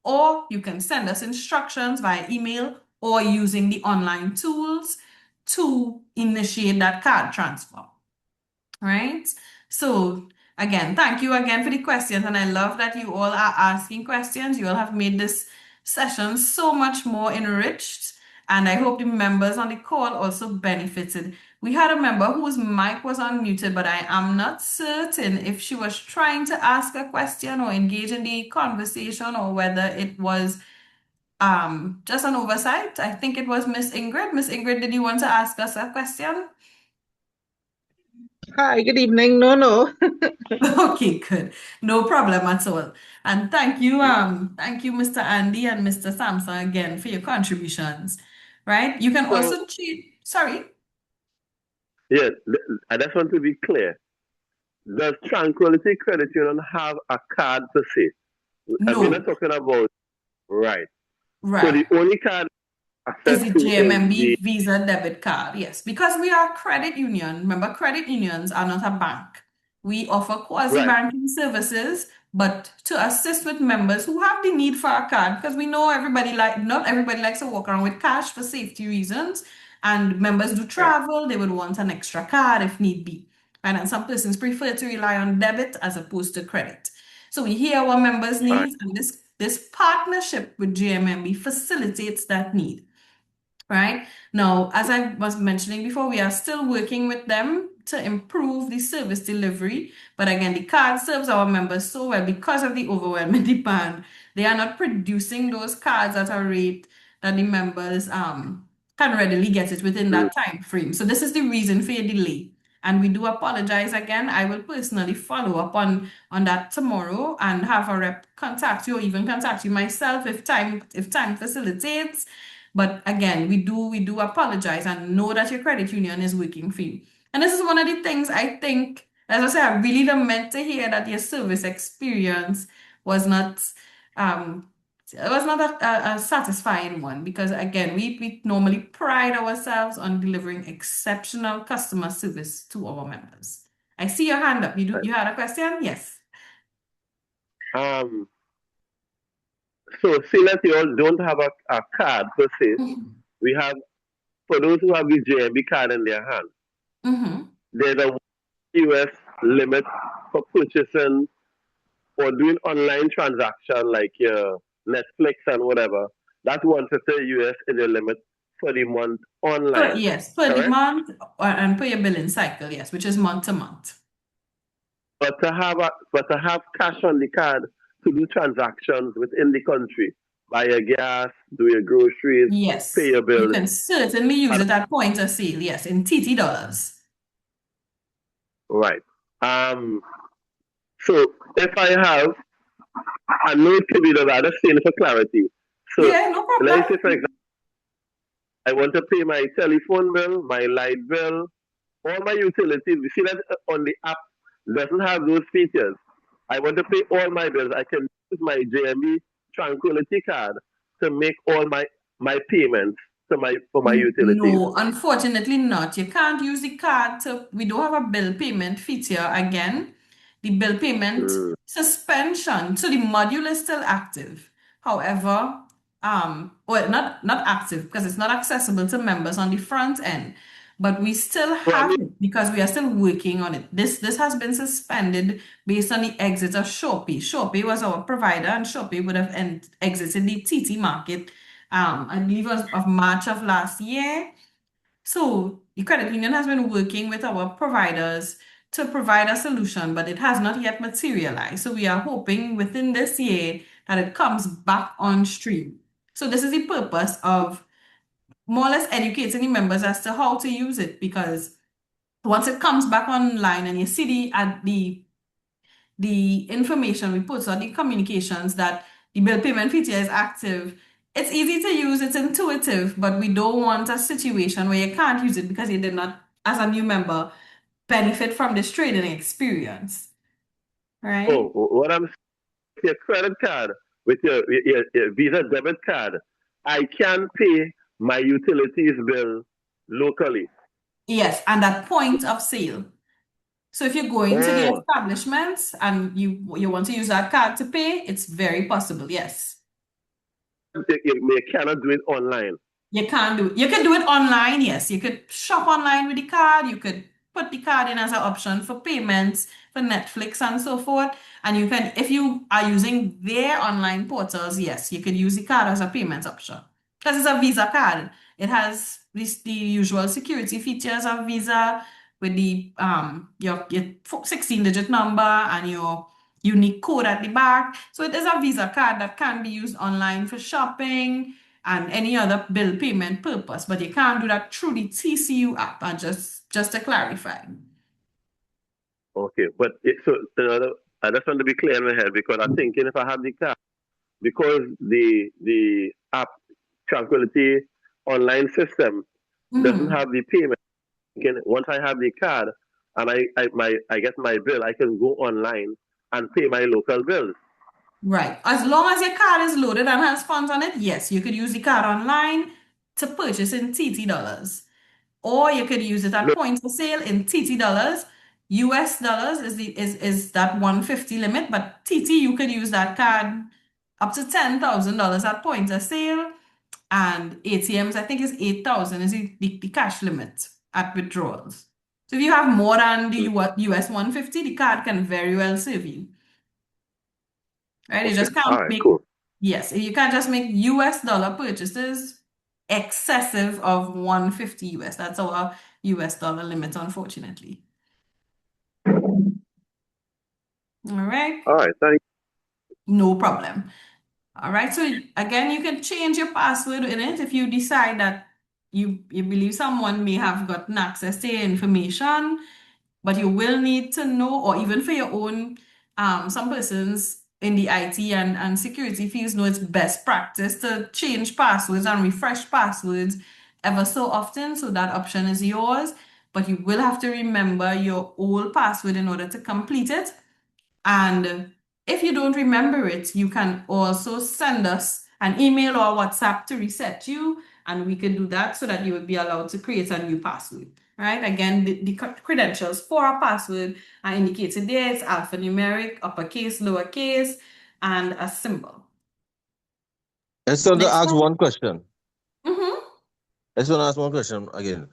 or you can send us instructions via email or using the online tools to initiate that card transfer. Right? So again, thank you again for the questions. And I love that you all are asking questions. You all have made this session so much more enriched. And I hope the members on the call also benefited. We had a member whose mic was unmuted, but I am not certain if she was trying to ask a question or engage in the conversation or whether it was just an oversight. I think it was Miss Ingrid. Miss Ingrid, did you want to ask us a question? Hi, good evening. No. Okay, good. No problem at all. And thank you, Mr. Andy and Mr. Samson again for your contributions. Right? You can So also cheat. Sorry. yeah, I just want to be clear. Does Tranquility Credit Union have a card per se? And we're No. not talking about, right. So Right. the only card Is access the to is GMMB Visa debit card? Yes, because we are a credit union. Remember, credit unions are not a bank. We offer right. quasi-banking services, but to assist with members who have the need for a card, because we know not everybody likes to walk around with cash for safety reasons, and members do travel, they would want an extra card if need be. And some persons prefer to rely on debit as opposed to credit. So we hear our members' Right. needs, and this partnership with GMMB facilitates that need. Right? Now, as I was mentioning before, we are still working with them to improve the service delivery. But again, the card serves our members so well because of the overwhelming demand. They are not producing those cards at a rate that the members can readily get it within that time frame. So this is the reason for a delay. And we do apologize again. I will personally follow up on that tomorrow and have a rep contact you or even contact you myself if time facilitates. But again, we do apologize and know that your credit union is working for you. And this is one of the things I think, as I say, I really lament to hear that your service experience was not a satisfying one, because again, we normally pride ourselves on delivering exceptional customer service to our members. I see your hand up. You had a question? Yes. So say that you all don't have a card per se. We have, for those who have the JMB card in their hand, there's a US limit for purchasing or doing online transaction like your Netflix and whatever. That's 150 US is the limit for the month online. Yes, per the correct? month and per your billing cycle, yes, which is month to month. But to have cash on the card to do transactions within the country, buy your gas, do your groceries, Yes, pay your you bills. can certainly use it at point of sale, yes, in TT dollars. Right. So if I have, I know it could be the other saying for clarity. So Yeah, no problem. let's say, for example, I want to pay my telephone bill, my light bill, all my utilities. You see that on the app doesn't have those features. I want to pay all my bills. I can use my JME Tranquility card to make all my payments for my utilities. No, unfortunately not. You can't use the card we don't have a bill payment feature again. The bill payment suspension. So the module is still active. However, well, not active because it's not accessible to members on the front end. But we still have it because we are still working on it. This has been suspended based on the exit of Shopee. Shopee was our provider, and Shopee would have exited the TT market, I believe it was of March of last year. So the credit union has been working with our providers to provide a solution, but it has not yet materialized. So we are hoping within this year that it comes back on stream. So this is the purpose of more or less educating the members as to how to use it, because once it comes back online and you see the information we put on the communications that the bill payment feature is active, it's easy to use, it's intuitive, but we don't want a situation where you can't use it because you did not, as a new member, benefit from this trading experience. Right? Oh, what I'm saying, your credit card, with your Visa debit card, I can pay my utilities bill locally. Yes, and at point of sale. So if you're going to the establishment and you want to use that card to pay, it's very possible, yes. You cannot do it online. You can't do it. You can do it online, yes. You could shop online with the card. You could put the card in as an option for payments, for Netflix and so forth. And you can, if you are using their online portals, yes, you could use the card as a payment option. Because it's a Visa card. It has the usual security features of Visa with the your 16-digit number and your unique code at the back. So it is a Visa card that can be used online for shopping and any other bill payment purpose, but you can't do that through the TCU app. And just to clarify. Okay, but I just want to be clear in my head, because I'm thinking if I have the card, because the app Tranquility online system doesn't have the payment. Once I have the card and I get my bill, I can go online and pay my local bills. Right. As long as your card is loaded and has funds on it, yes, you could use the card online to purchase in TT dollars. Or you could use it at point of sale in TT dollars. US dollars is that 150 limit, but TT, you could use that card up to $10,000 at point of sale. And ATMs, I think is 8,000 is the cash limit at withdrawals. So if you have more than the US 150, the card can very well serve you. Right? Okay. You just can't make, cool. yes, you can't just make US dollar purchases excessive of 150 US. That's our US dollar limit, unfortunately. All right. All right, thank you. No problem. All right. So again, you can change your password in it if you decide that you believe someone may have gotten access to your information, but you will need to know, or even for your own, some persons in the IT and security fields know it's best practice to change passwords and refresh passwords ever so often. So that option is yours, but you will have to remember your old password in order to complete it. And if you don't remember it, you can also send us an email or WhatsApp to reset you, and we can do that so that you will be allowed to create a new password. Right? Again, the credentials for our password are indicated there. It's alphanumeric, uppercase, lowercase, and a symbol. I just want to Next ask slide. one question. Mm-hmm. I just want to ask one question again.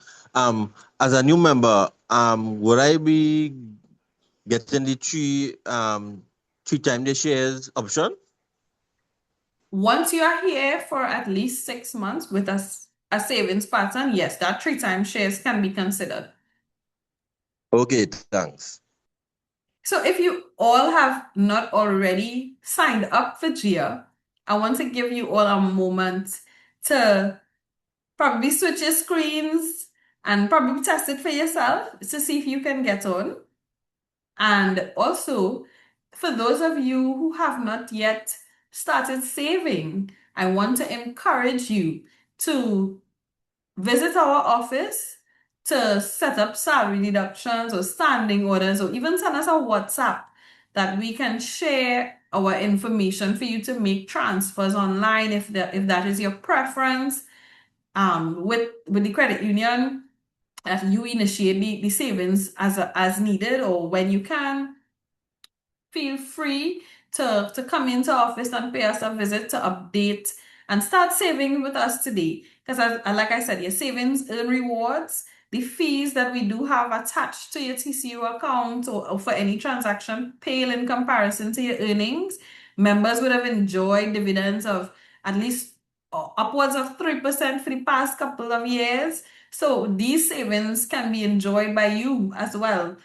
As a new member, would I be getting the three times the shares option? Once you are here for at least 6 months with a savings pattern, yes, that 3 times shares can be considered. Okay, thanks. So if you all have not already signed up for GIA, I want to give you all a moment to probably switch your screens and probably test it for yourself to see if you can get on. And also, for those of you who have not yet started saving, I want to encourage you to visit our office to set up salary deductions or standing orders, or even send us a WhatsApp that we can share our information for you to make transfers online if that is your preference. With the credit union, that you initiate the savings as needed or when you can. Feel free to come into office and pay us a visit to update and start saving with us today. Because like I said, your savings earn rewards. The fees that we do have attached to your TCU account or for any transaction pale in comparison to your earnings. Members would have enjoyed dividends of at least upwards of 3% for the past couple of years. So these savings can be enjoyed by you as well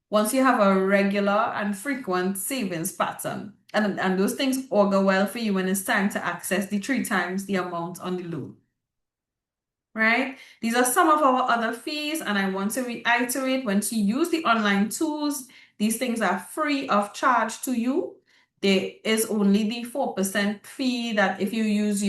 once you have a regular and frequent savings pattern. And those things augur well for you when it's time to access the 3 times the amount on the loan. Right? These are some of our other fees, and I want to reiterate, once you use the online tools, these things are free of charge to you. There is only the 4% fee that if you use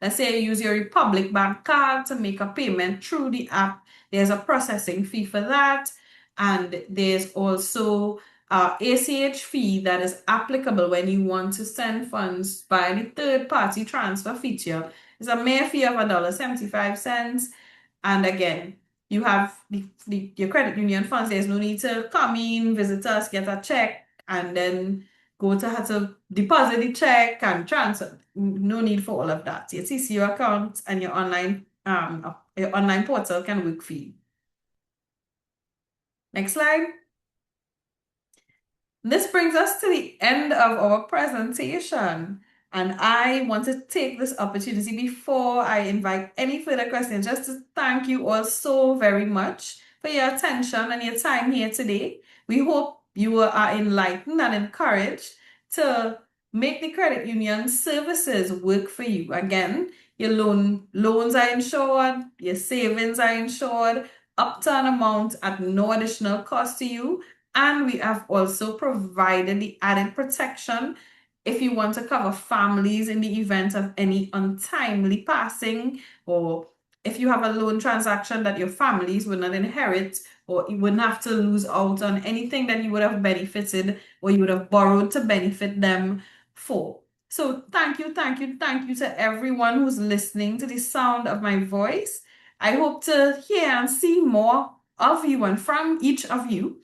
let's say you use your Republic Bank card to make a payment through the app, there's a processing fee for that. And there's also ACH fee that is applicable when you want to send funds by the third-party transfer feature. It's a mere fee of $1.75. And again, you have your credit union funds. There's no need to come in, visit us, get a check, and then go to have to deposit the check and transfer. No need for all of that. Your TCU account and your online portal can work for you. Next slide. This brings us to the end of our presentation. And I want to take this opportunity before I invite any further questions just to thank you all so very much for your attention and your time here today. We hope you are enlightened and encouraged to make the credit union services work for you. Again, your loans are insured, your savings are insured, up to an amount at no additional cost to you. And we have also provided the added protection if you want to cover families in the event of any untimely passing, or if you have a loan transaction that your families would not inherit, or you wouldn't have to lose out on anything that you would have benefited or you would have borrowed to benefit them for. So thank you to everyone who's listening to the sound of my voice. I hope to hear and see more of you and from each of you.